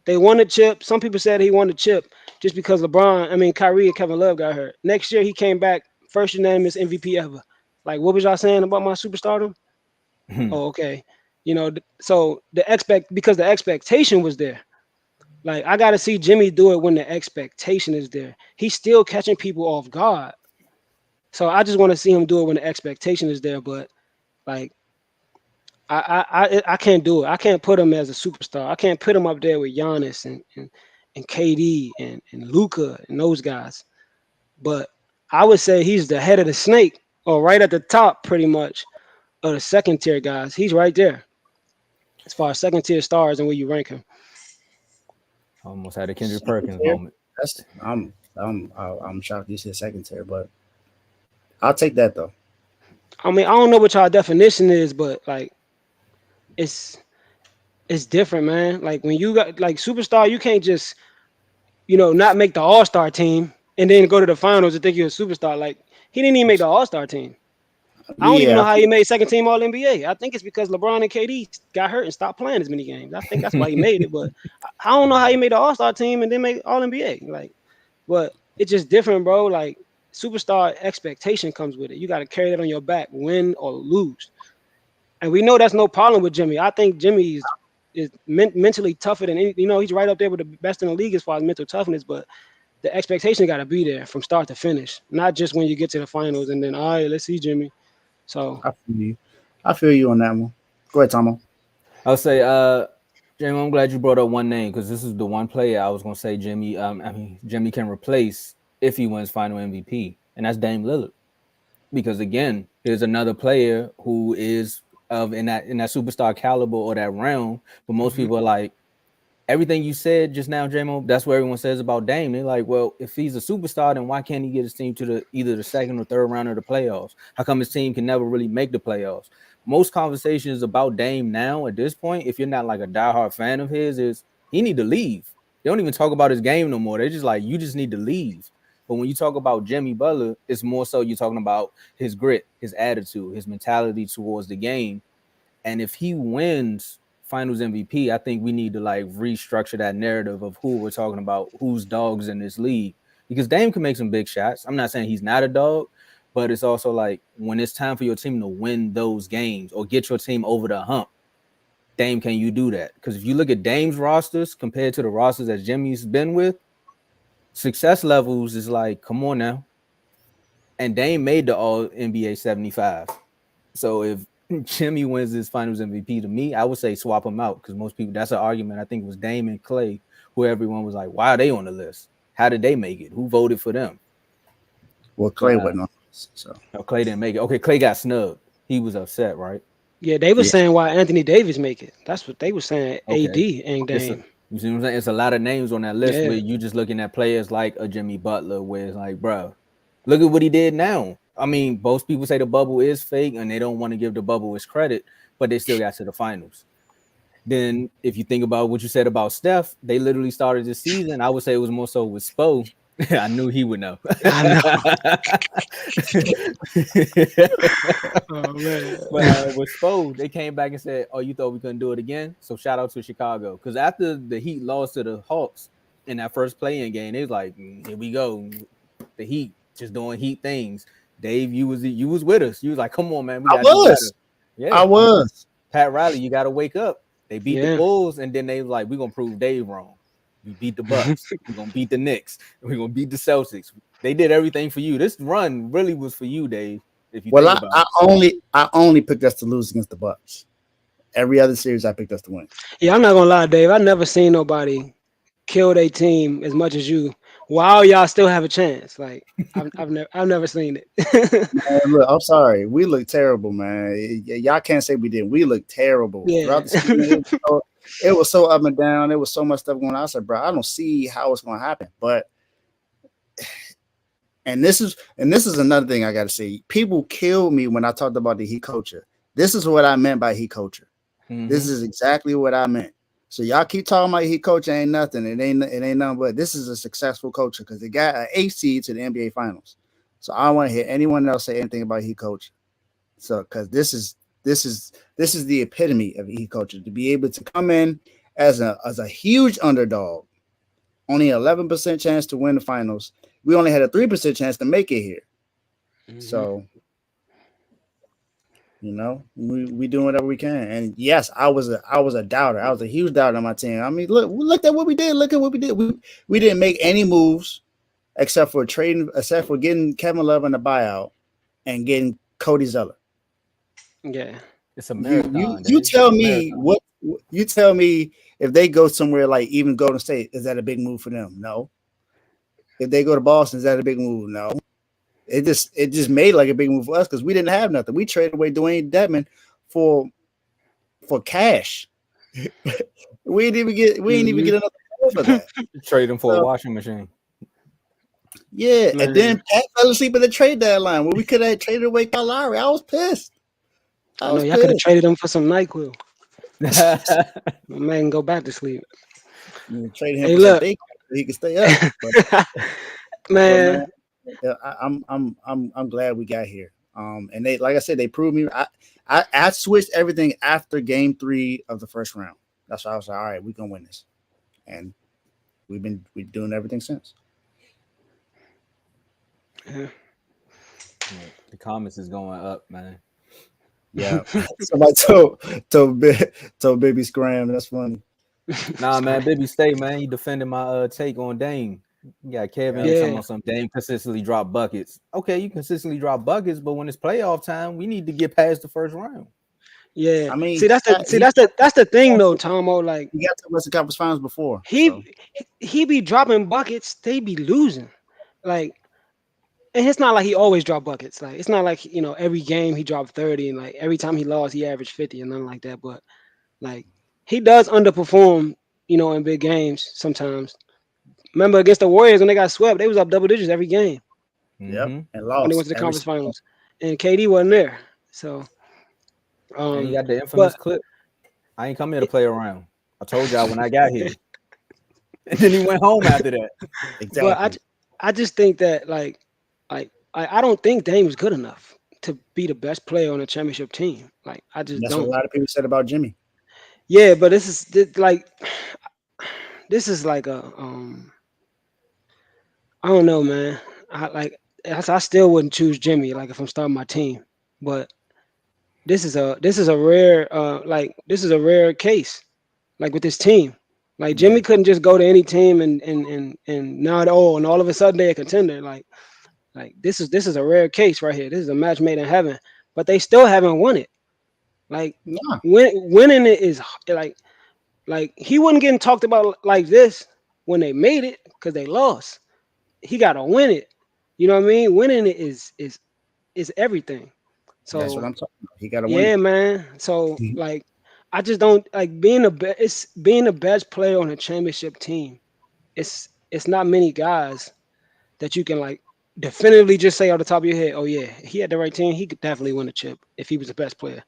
They won the chip. Some people said he won the chip just because Kyrie and Kevin Love got hurt. Next year he came back, first unanimous MVP ever. Like, what was y'all saying about my superstardom? Oh, okay. You know, so because the expectation was there. Like, I got to see Jimmy do it when the expectation is there. He's still catching people off guard. So I just want to see him do it when the expectation is there. But like, I can't do it. I can't put him as a superstar. I can't put him up there with Giannis and KD and Luka and those guys. But I would say he's the head of the snake, or right at the top, pretty much, of the second tier guys. He's right there as far as second tier stars and where you rank him. Almost had a Kendrick Perkins moment. I'm shocked you said second tier, but I'll take that though. I mean, I don't know what y'all definition is, but like, it's different, man. Like when you got like superstar, you can't just not make the All-Star team and then go to the finals and think you're a superstar. Like he didn't even make the All-Star team. I don't even know how he made second team All NBA. I think it's because LeBron and KD got hurt and stopped playing as many games. I think that's why he made it. But I don't know how he made the All-Star team and then make All NBA. Like, but it's just different, bro. Like superstar expectation comes with it. You got to carry that on your back, win or lose. And we know that's no problem with Jimmy. I think Jimmy is mentally tougher than any. He's right up there with the best in the league as far as mental toughness. But the expectation got to be there from start to finish, not just when you get to the finals and then all right, let's see Jimmy. So I feel you on that one. Go ahead, Tomo. I'll say, Jamie, I'm glad you brought up one name because this is the one player I was gonna say Jimmy. Jimmy can replace if he wins Final MVP, and that's Dame Lillard. Because again, here's another player who is in that superstar caliber or that realm. But most people are like, everything you said just now, J-Mo, that's what everyone says about Dame. They're like, well, if he's a superstar, then why can't he get his team to either the second or third round of the playoffs? How come his team can never really make the playoffs? Most conversations about Dame now at this point, if you're not like a diehard fan of his, is he need to leave. They don't even talk about his game no more. They're just like, you just need to leave. But when you talk about Jimmy Butler, it's more so you're talking about his grit, his attitude, his mentality towards the game. And if he wins Finals MVP, I think we need to like restructure that narrative of who we're talking about, who's dogs in this league. Because Dame can make some big shots. I'm not saying he's not a dog, but it's also like when it's time for your team to win those games or get your team over the hump, Dame, can you do that? Because if you look at Dame's rosters compared to the rosters that Jimmy's been with, success levels is like, come on now. And Dame made the All NBA 75. So if Jimmy wins this Finals MVP, to me, I would say swap him out because most people, that's an argument. I think it was Dame and Clay, who everyone was like, why are they on the list? How did they make it? Who voted for them? Well, Clay wasn't on this, so. No, Clay didn't make it. Okay, Clay got snubbed. He was upset, right? Yeah, they were saying why Anthony Davis make it. That's what they were saying. Okay. AD and Dame. You see what I'm saying? It's a lot of names on that list where you just looking at players like a Jimmy Butler, where it's like, bro, look at what he did now. I mean, most people say the bubble is fake and they don't want to give the bubble its credit, but they still got to the finals. Then if you think about what you said about Steph, they literally started this season. I would say it was more so with Spo. I knew he would know. I know. Oh, man. But with Spo, they came back and said, oh, you thought we couldn't do it again? So shout out to Chicago. Because after the Heat lost to the Hawks in that first play-in game, they was like, here we go. The Heat just doing Heat things. Dave, you was with us. You was like, come on, man. I was. Yeah. I was. Pat Riley, you got to wake up. They beat the Bulls, and then they was like, we're going to prove Dave wrong. We beat the Bucks. We're going to beat the Knicks. We're going to beat the Celtics. They did everything for you. This run really was for you, Dave. If you think about it. I only picked us to lose against the Bucks. Every other series I picked us to win. Yeah, I'm not going to lie, Dave. I've never seen nobody kill their team as much as you while y'all still have a chance. Like, I've never seen it. Man, look, I'm sorry. We look terrible, man. Y'all can't say we didn't. We look terrible. Yeah. Throughout the season, it was so up and down. There was so much stuff going on. I said, bro, I don't see how it's going to happen. But and this is another thing I got to say. People kill me when I talked about the Heat culture. This is what I meant by Heat culture. Mm-hmm. This is exactly what I meant. So y'all keep talking about Heat culture ain't nothing. It ain't nothing. But this is a successful culture because they got an 8 seed to the NBA Finals. So I don't want to hear anyone else say anything about Heat culture. So because this is the epitome of Heat culture, to be able to come in as a huge underdog, only 11% chance to win the finals. We only had a 3% chance to make it here. Mm-hmm. So, you know, we doing whatever we can. And yes, I was a doubter. I was a huge doubter on my team. I mean, look at what we did. Look at what we did. We didn't make any moves except for getting Kevin Love in the buyout and getting Cody Zeller. Yeah. It's a marathon. You tell me you tell me if they go somewhere like even Golden State, is that a big move for them? No. If they go to Boston, is that a big move? No. It just made like a big move for us because we didn't have nothing. We traded away Dwayne Dedmon for cash. we didn't even get another player for that. Trade him for a washing machine. Yeah, and then Pat fell asleep at the trade deadline where we could have traded away Kyle Lowry. I was pissed. I know y'all could have traded him for some NyQuil. My man, go back to sleep. Trade him for some bacon so he can stay up. Man. Yeah, I'm glad we got here. And they, like I said, they proved me. I switched everything after game 3 of the first round. That's why I was like, all right, we're gonna win this. And we're doing everything since. Yeah. The comments is going up, man. Yeah. Somebody told Baby Scram. That's funny. Nah, man, Baby stay, man. You defending my take on Dame. You got Kevin talking about some Dame consistently drop buckets. Okay, you consistently drop buckets, but when it's playoff time, we need to get past the first round. Yeah, I mean, that's the thing though, Tomo. Like, he got to the Western Conference Finals before. He be dropping buckets, they be losing. Like, and it's not like he always dropped buckets. Like it's not like every game he dropped 30 and like every time he lost he averaged 50 and nothing like that. But like he does underperform, in big games sometimes. Remember against the Warriors when they got swept, they was up double digits every game Yep, Mhm. and when they went lost to the every conference single. finals, and KD wasn't there. So, And you got the infamous but clip. I ain't come here to play around. I told y'all when I got here. And then he went home after that. but Exactly. I just think that I don't think Dame is good enough to be the best player on a championship team. Like I just That's what a don't. lot of people said about Jimmy. Yeah, but this is like a I don't know, man. I still wouldn't choose Jimmy like if I'm starting my team, but this is a rare this is a rare case like with this team. Like Yeah. Jimmy couldn't just go to any team and now and all of a sudden they're a contender. Like this is a rare case right here. This is a match made in heaven, but they still haven't won it. Like Yeah. winning it is like he wasn't getting talked about like this when they made it because they lost. He got to win it. You know what I mean? Winning it is everything. That's what So I'm talking about. He got to win yeah, it. man. So like I just don't like it's being the best player on a championship team. It's not many guys that you can like definitively just say off the top of your head, oh yeah, he had the right team. He could definitely win a chip if he was the best player.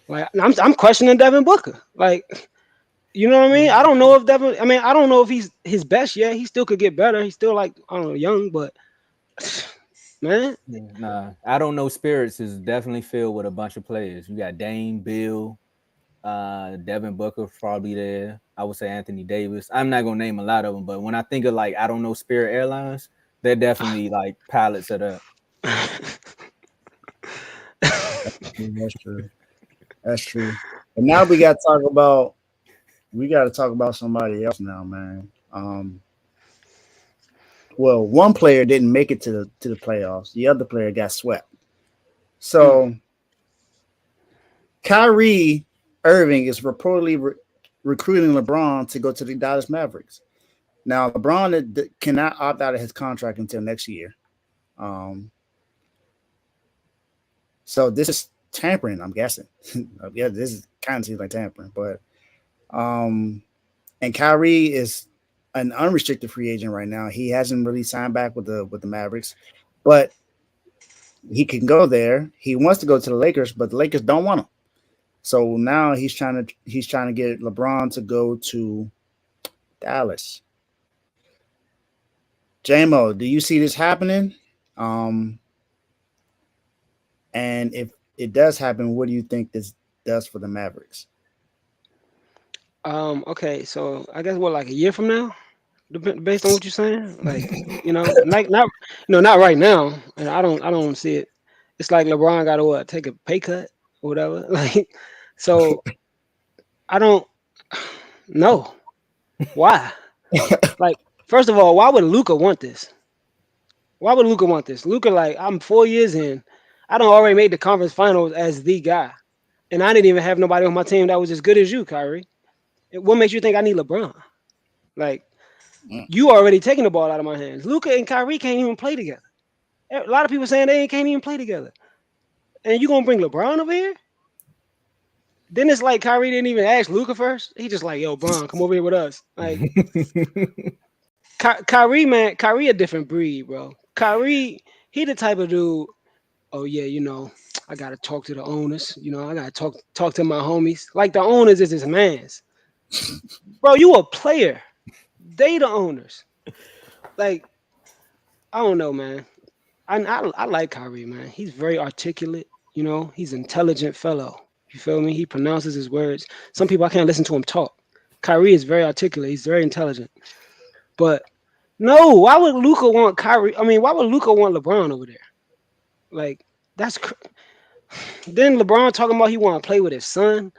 Like I'm questioning Devin Booker. Like you know what I mean? I don't know if Devin. I mean, I don't know if he's his best yet. He still could get better. He's still like I don't know, young, but man, Nah, I don't know. Spirits is definitely filled with a bunch of players. You got Dame, Bill, Devin Booker probably there. I would say Anthony Davis. I'm not gonna name a lot of them, but when I think of like I don't know Spirit Airlines, they're definitely like pilots of that. That's true. That's true. But now we got to talk about somebody else now, man. Well, one player didn't make it to the playoffs. The other player got swept. So Kyrie Irving is reportedly recruiting LeBron to go to the Dallas Mavericks. Now, LeBron cannot opt out of his contract until next year. So this is tampering, I'm guessing. Yeah, this is kind of seems like tampering, but and Kyrie is an unrestricted free agent right now. He hasn't really signed back with the Mavericks, but he can go there. He wants to go to the Lakers, but the Lakers don't want him. So now he's trying to get LeBron to go to Dallas. JMO, do you see this happening? And if it does happen, what do you think this does for the Mavericks? okay, so I guess what like a year from now, based on what you're saying, like not right now, and I don't see it. It's like LeBron got to what take a pay cut or whatever. Like, so I don't know why. Like, first of all, why would Luca want this? Why would Luca want this? Luca, like, I'm 4 years in. I don't already made the conference finals as the guy. And I didn't even have nobody on my team that was as good as you, Kyrie. What makes you think I need LeBron? Like, you already taking the ball out of my hands. Luca and Kyrie can't even play together. A lot of people saying they can't even play together. And you gonna bring LeBron over here? Then it's like Kyrie didn't even ask Luca first. He just like, yo, Bron, come over here with us. Like, Kyrie, man, Kyrie a different breed, bro. Kyrie, he the type of dude. Oh yeah, I gotta talk to the owners. I gotta talk to my homies. Like the owners is his man's. Bro, you a player. They the owners. Like I don't know, man. I like Kyrie, man. He's very articulate. He's an intelligent fellow. You feel me? He pronounces his words. Some people I can't listen to him talk. Kyrie is very articulate. He's very intelligent. But no, why would Luca want Kyrie? I mean, why would Luca want LeBron over there? Like that's then LeBron talking about he want to play with his son.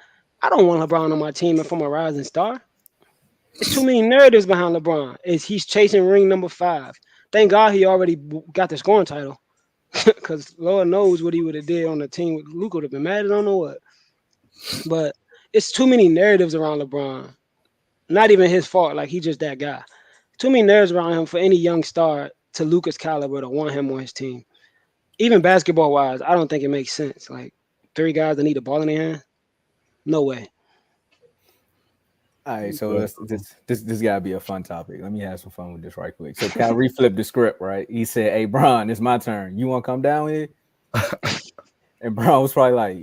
I don't want LeBron on my team if I'm a rising star. It's too many narratives behind LeBron. He's chasing ring number 5. Thank God he already got the scoring title, because Lord knows what he would have did on the team. Luka would have been mad. I don't know what, but it's too many narratives around LeBron. Not even his fault. Like he's just that guy. Too many narratives around him for any young star to Luka's caliber to want him on his team. Even basketball wise, I don't think it makes sense. Like 3 guys that need the ball in their hand, no way. All right, so this gotta be a fun topic. Let me have some fun with this right quick. So Kyrie flipped the script, right? He said, "Hey, Bron, it's my turn. You want to come down here?" And Bron was probably like,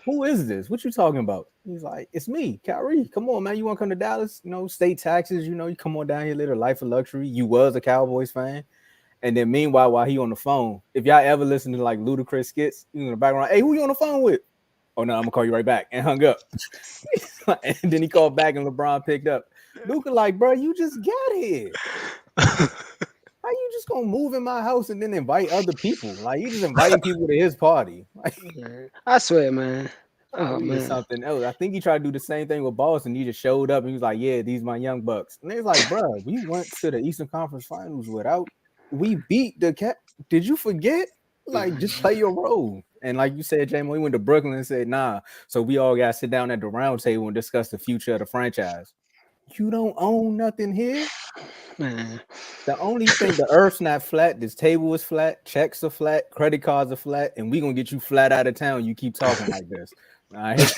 "Who is this? What you talking about?" He's like, "It's me, Kyrie. Come on, man. You want to come to Dallas? You know, state taxes. You know, you come on down here, live a life of luxury. You was a Cowboys fan." And then meanwhile, while he on the phone, if y'all ever listen to like ludicrous skits, you in the background, "Hey, who you on the phone with?" "Oh no, I'm gonna call you right back," and hung up. And then he called back and LeBron picked up. Luka like, "Bro, you just got here. How you just gonna move in my house and then invite other people? Like you just inviting people to his party." Like, I swear, man. Oh man, something else. I think he tried to do the same thing with Boston. He just showed up and he was like, "Yeah, these my young bucks." And they was like, "Bro, we went to the Eastern Conference Finals without. We beat the Cat. Did you forget? Like, just play your role." And like you said, J-Mo, he went to Brooklyn and said, "Nah." So we all got to sit down at the round table and discuss the future of the franchise. You don't own nothing here. man. The only thing, the earth's not flat. This table is flat. Checks are flat. Credit cards are flat. And we going to get you flat out of town. You keep talking like this. All right.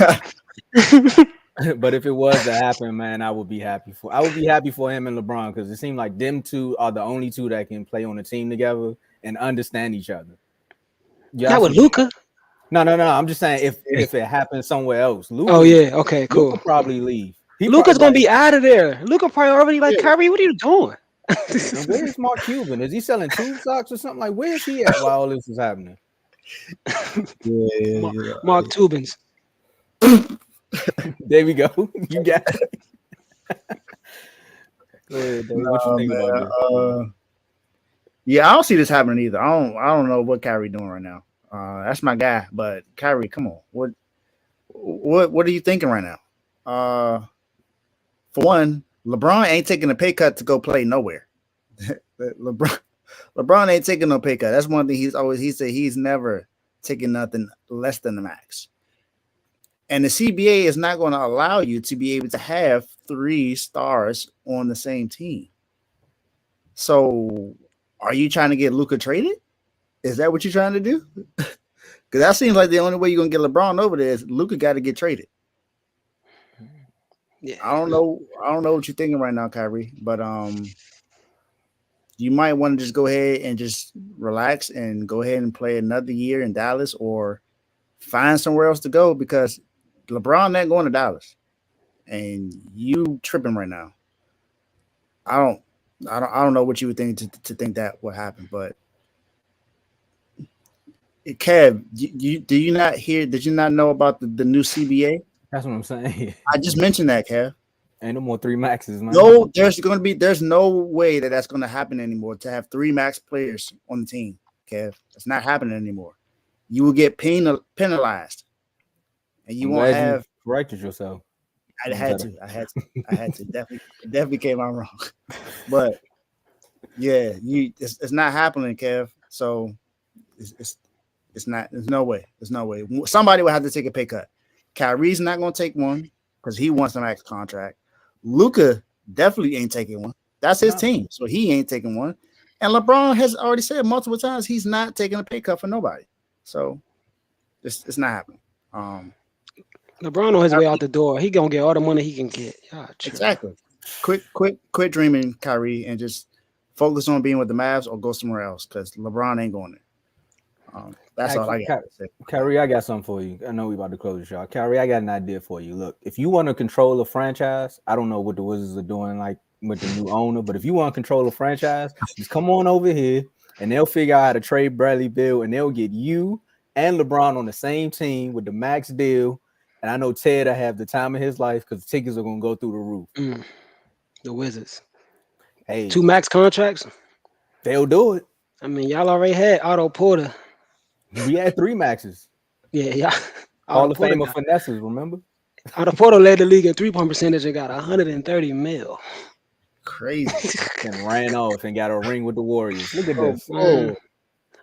But if it was to happen, man, I would be happy for him and LeBron, because it seemed like them two are the only two that can play on the team together and understand each other. Not with Luka. No. I'm just saying if it happens somewhere else. Luka, Oh yeah, okay, cool. Luka probably leave. Luka's gonna be out of there. Luka probably already like, Kyrie, what are you doing? And where's Mark Cuban? Is he selling tube socks or something? Like, where's he at while all this is happening? Mark Tubins. There we go. You got it. Go ahead, Dave. What you think about this? Yeah, I don't see this happening either. I don't know what Kyrie doing right now. That's my guy, but Kyrie, come on. What are you thinking right now? For one, LeBron ain't taking a pay cut to go play nowhere. LeBron ain't taking no pay cut. That's one thing he said he's never taking nothing less than the max. And the CBA is not going to allow you to be able to have 3 stars on the same team. So are you trying to get Luka traded? Is that what you're trying to do? Because that seems like the only way you're going to get LeBron over there is Luka got to get traded. Yeah. I don't know what you're thinking right now, Kyrie, but you might want to just go ahead and just relax and go ahead and play another year in Dallas or find somewhere else to go, because LeBron not going to Dallas, and you tripping right now. I don't know what you would think to think that would happen, but Kev, did you not know about the new CBA? That's what I'm saying. I just mentioned that, Kev. Ain't no more 3 maxes, man. No, there's no way that's going to happen anymore to have 3 max players on the team, Kev. It's not happening anymore. You will get penalized, and you won't have. You corrected yourself. I had to. Definitely came out wrong, but yeah, it's not happening, Kev. So it's not. There's no way. Somebody will have to take a pay cut. Kyrie's not going to take one because he wants a max contract. Luka definitely ain't taking one. That's his team, so he ain't taking one. And LeBron has already said multiple times he's not taking a pay cut for nobody. So it's not happening. LeBron on his way out the door. He gonna get all the money he can get. Exactly. Quit dreaming, Kyrie, and just focus on being with the Mavs or go somewhere else, because LeBron ain't going there. That's all I got to say. Kyrie, I got something for you. I know we about to close the show. Kyrie, I got an idea for you. Look, if you want to control a franchise, I don't know what the Wizards are doing like with the new owner, but if you want to control a franchise, just come on over here and they'll figure out how to trade Bradley Beal, and they'll get you and LeBron on the same team with the max deal. And I know Ted will have the time of his life because the tickets are going to go through the roof. The Wizards. Hey, 2 max contracts. They'll do it. I mean, y'all already had Otto Porter. We had 3 maxes. Yeah. Hall of Fame of finesses, remember? Otto Porter led the league in 3-point percentage and got $130 million. Crazy. And ran off and got a ring with the Warriors. Look at this. I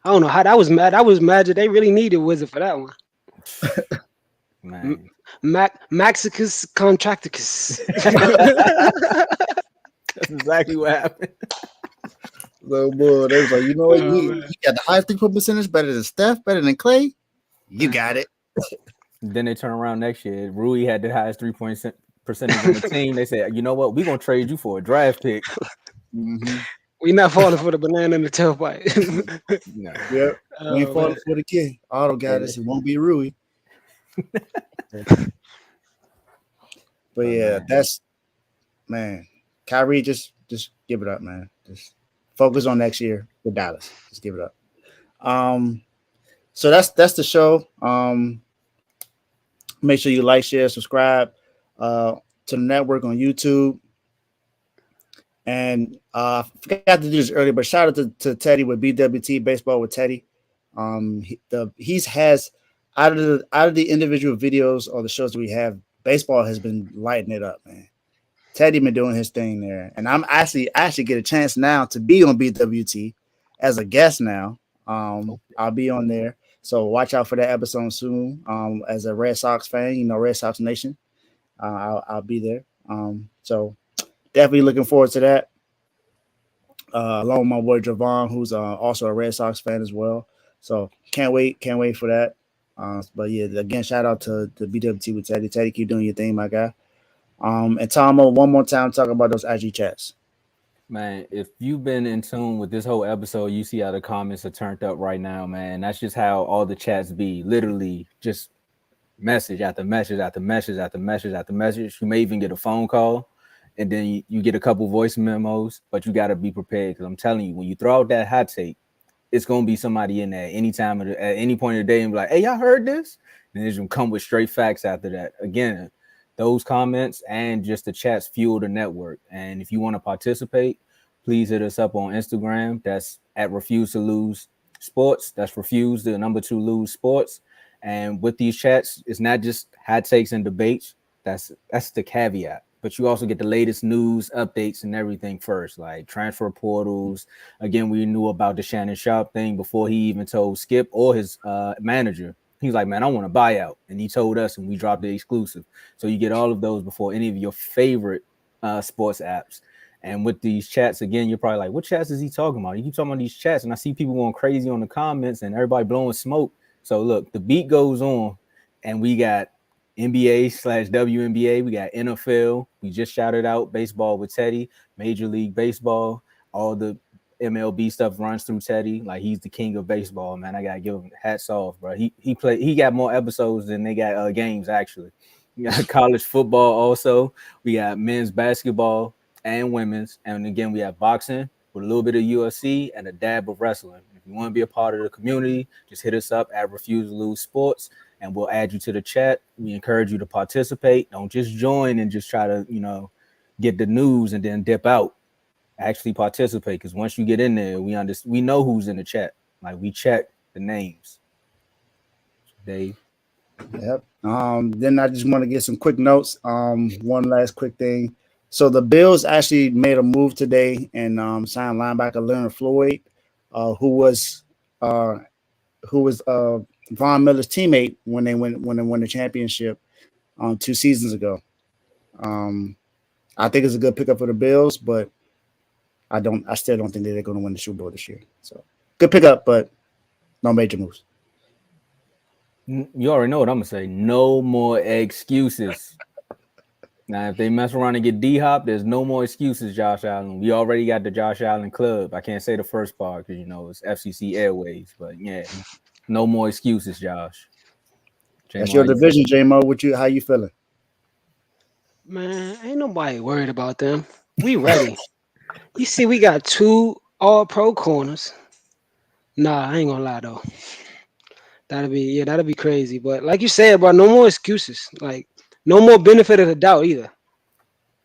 don't know how that was mad. That was magic. They really needed Wizard for that one. Man. Maxicus Contracticus. That's exactly what happened. So, boy, they was like, you know what? Oh, You man. got the highest 3-point percentage, better than Steph, better than Clay. You got it. Then they turn around next year. Rui had the highest 3-point percentage on the team. They said, you know what? We're gonna trade you for a draft pick. Mm-hmm. We not falling for the banana in the tailpipe. No. Yep. We ain't Oh, falling man. for the kid. Auto got Yeah. this. It won't be Rui. But yeah, man. that's man. Kyrie, just give it up, man. Just focus on next year with Dallas. Just give it up. So that's the show. Make sure you like, share, subscribe to the network on YouTube. And I forgot to do this earlier, but shout out to Teddy with BWT Baseball with Teddy. He's has out of the individual videos or the shows that we have, baseball has been lighting it up, man. Teddy been doing his thing there, and I actually get a chance now to be on BWT as a guest now. I'll be on there, so watch out for that episode soon. As a Red Sox fan, you know, Red Sox Nation, I'll be there. So definitely looking forward to that. Along with my boy Javon, who's also a Red Sox fan as well. So can't wait for that. But yeah, again, shout out to BWT with Teddy. Teddy, keep doing your thing, my guy. And Tomo, one more time, talk about those IG chats. Man, if you've been in tune with this whole episode, you see how the comments are turned up right now, man. That's just how all the chats be. Literally just message after message after message after message after message. You may even get a phone call, and then you get a couple voice memos, but you got to be prepared, because I'm telling you, when you throw out that hot take, it's going to be somebody in there at any point of the day and be like, hey, y'all heard this? And it's going to come with straight facts after that. Again, those comments and just the chats fuel the network. And if you want to participate, please hit us up on Instagram. That's at Refuse to Lose Sports. That's Refuse, the number 2 Lose Sports. And with these chats, it's not just hot takes and debates. That's the caveat. But you also get the latest news, updates, and everything first, like transfer portals. Again, we knew about the Shannon Sharp thing before he even told Skip or his manager. He was like, man, I want a buyout. And he told us, and we dropped the exclusive. So you get all of those before any of your favorite sports apps. And with these chats, again, you're probably like, what chats is he talking about? You keep talking about these chats, and I see people going crazy on the comments and everybody blowing smoke. So look, the beat goes on, and we got NBA/WNBA. We got NFL. We just shouted out baseball with Teddy, Major League Baseball. All the MLB stuff runs through Teddy. Like, he's the king of baseball, man. I gotta give him hats off, bro. He got more episodes than they got games, actually. We got college football also. We got men's basketball and women's. And again, we have boxing with a little bit of UFC and a dab of wrestling. If you want to be a part of the community, just hit us up at Refuse to Lose Sports, and we'll add you to the chat. We encourage you to participate. Don't just join and just try to, get the news and then dip out. Actually participate, because once you get in there, we know who's in the chat. Like, we check the names. Dave. Yep. Then I just want to get some quick notes. One last quick thing. So the Bills actually made a move today and signed linebacker Leonard Floyd, who was Von Miller's teammate when they won the championship 2 seasons ago. I think it's a good pickup for the Bills, but I still don't think that they're going to win the Super Bowl this year. So good pickup, but no major moves. You already know what I'm gonna say. No more excuses. Now, if they mess around and get D-Hop, there's no more excuses, Josh Allen. We already got the Josh Allen Club. I can't say the first part because, it's FCC Airways. But, yeah, no more excuses, Josh. That's your division, J-Mo. How you feeling? Man, ain't nobody worried about them. We ready. You see, we got 2 all-pro corners. Nah, I ain't gonna lie, though. That'd be crazy. But like you said, bro, no more excuses. Like, no more benefit of the doubt either.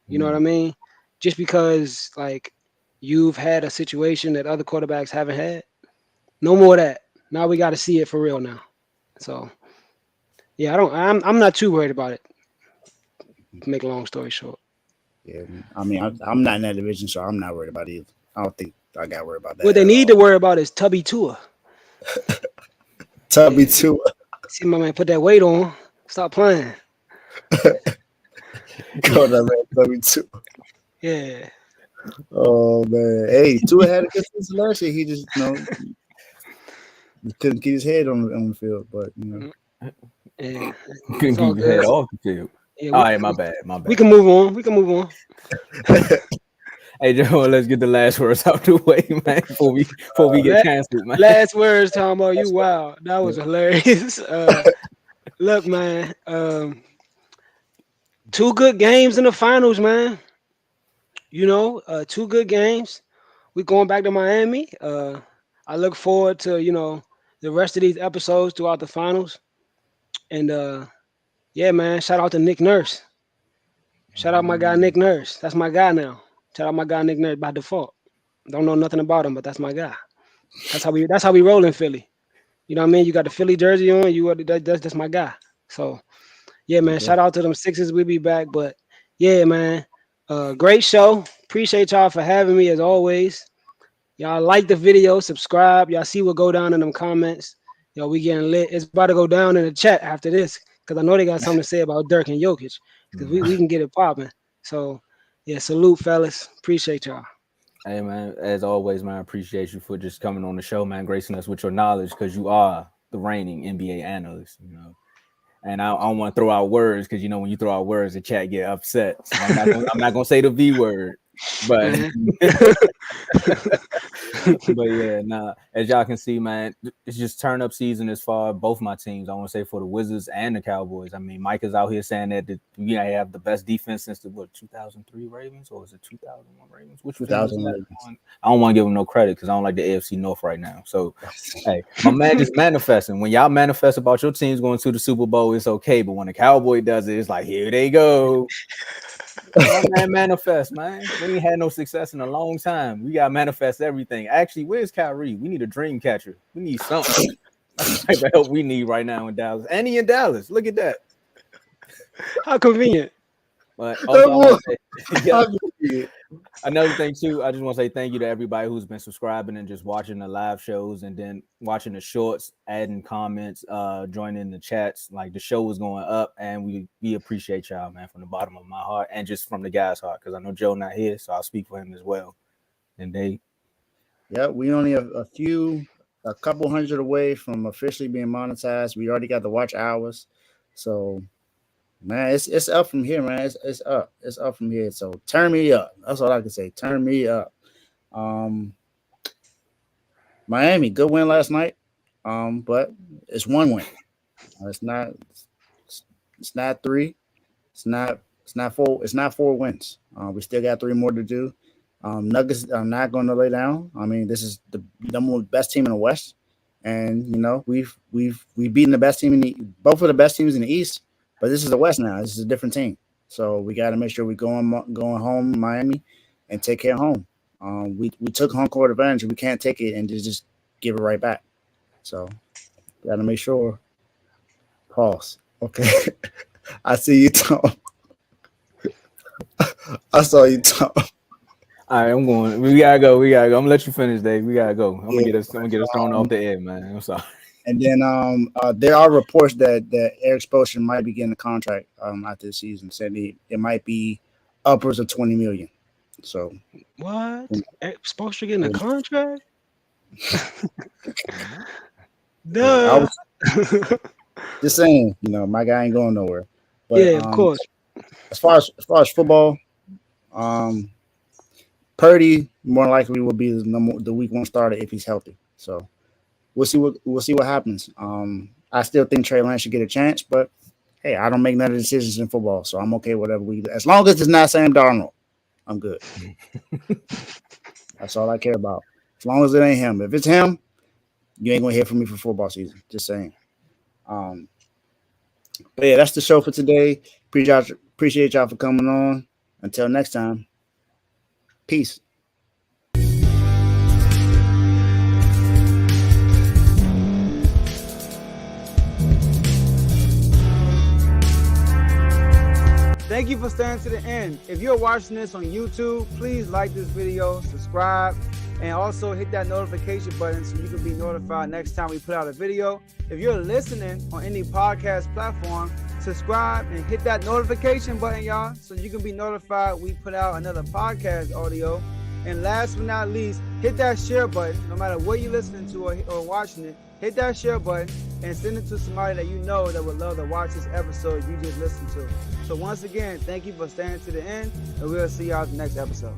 You know what I mean? Just because, like, you've had a situation that other quarterbacks haven't had. No more of that. Now we got to see it for real now. So, yeah, I'm not too worried about it. To make a long story short. Yeah, I mean, I'm not in that division, so I'm not worried about it either. I don't think I got worried about that. What they need to worry about is Tubby Tua. Tubby Tua. See my man put that weight on. Stop playing. Go that man, Tubby Tua. Yeah. Oh man, hey, Tua had a good season last year. He just he couldn't keep his head on the field. But Yeah, Couldn't it's all keep your head good. off the field. Yeah, All right, my bad. we can move on. We can move on. Hey, Joe, let's get the last words out the way, man, before we get canceled, man. Last words, Tomo. You wow, that was hilarious. Look, man. 2 good games in the finals, man. 2 good games. We going back to Miami. I look forward to the rest of these episodes throughout the finals. And yeah, man. Shout out to Nick Nurse. Shout out my guy Nick Nurse. That's my guy now. Shout out my guy Nick Nurse by default. Don't know nothing about him, but that's my guy. That's how we roll in Philly. You know what I mean? You got the Philly jersey on. That's my guy. So yeah, man. Shout out to them Sixers. We'll be back. But yeah, man. Great show. Appreciate y'all for having me as always. Y'all like the video, subscribe. Y'all see what go down in them comments. We getting lit. It's about to go down in the chat after this because I know they got something to say about Dirk and Jokic because we can get it popping. So yeah, salute, fellas. Appreciate y'all. Hey, man, as always, man, I appreciate you for just coming on the show, man, gracing us with your knowledge because you are the reigning NBA analyst, And I don't want to throw out words because, when you throw out words, the chat get upset. So I'm not going to say the V word. But but yeah, as y'all can see, man, it's just turn up season as far both my teams. I want to say for the Wizards and the Cowboys. I mean, Mike is out here saying that we have the best defense since the 2003 Ravens, or is it 2001 Ravens? Which 2000 Ravens? I don't want to give him no credit because I don't like the AFC North right now. So hey, my man just manifesting. When y'all manifest about your teams going to the Super Bowl, it's okay. But when the Cowboy does it, it's like, here they go. My man manifest, man. We ain't had no success in a long time. We gotta manifest everything. Actually, where's Kyrie? We need a dream catcher. We need something. That's the type of help we need right now in Dallas. And he in Dallas. Look at that. How convenient. But also, another thing too, I just want to say thank you to everybody who's been subscribing and just watching the live shows and then watching the shorts, adding comments, joining the chats. Like the show is going up, and we appreciate y'all, man, from the bottom of my heart and just from the guys' heart, because I know Joe not here, so I'll speak for him as well. And they, we only have a couple hundred away from officially being monetized. We already got the watch hours, so. Man, it's up from here, man. It's up. It's up from here. So turn me up. That's all I can say. Turn me up. Miami, good win last night. But it's 1 win. It's not 3. It's not 4. It's not 4 wins. We still got 3 more to do. Nuggets are not going to lay down. I mean, this is the best team in the West, and we've beaten the best team both of the best teams in the East. But this is the West now. This is a different team. So we got to make sure we're going home, Miami, and take care of home. We took home court advantage. We can't take it and just give it right back. So got to make sure. Pause. Okay. I see you, Tom. I saw you, Tom. All right, I'm going. We gotta go. I'm gonna let you finish, Dave. We gotta go. I'm gonna get us thrown off the air, man. I'm sorry. And then there are reports that Eric Spoelstra might be getting a contract after the season. Said it might be upwards of $20 million. So what? Eric Spoelstra getting a contract? Duh. Just saying, my guy ain't going nowhere. But, yeah, of course. As far as football, Purdy more likely will be the week 1 starter if he's healthy. So. We'll see what happens. I still think Trey Lance should get a chance, but hey, I don't make none of the decisions in football, so I'm okay whatever we do. As long as it's not Sam Darnold, I'm good. That's all I care about. As long as it ain't him. If it's him, you ain't gonna hear from me for football season. Just saying. But yeah, that's the show for today. Appreciate y'all for coming on. Until next time, peace. Thank you for staying to the end. If you're watching this on YouTube, please like this video, subscribe, and also hit that notification button so you can be notified next time we put out a video. If you're listening on any podcast platform, subscribe, and hit that notification button, y'all, so you can be notified we put out another podcast audio. And last but not least, hit that share button. No matter what you're listening to or watching it, hit that share button and send it to somebody that you know that would love to watch this episode you just listened to. So once again, thank you for staying to the end, and we'll see y'all at the next episode.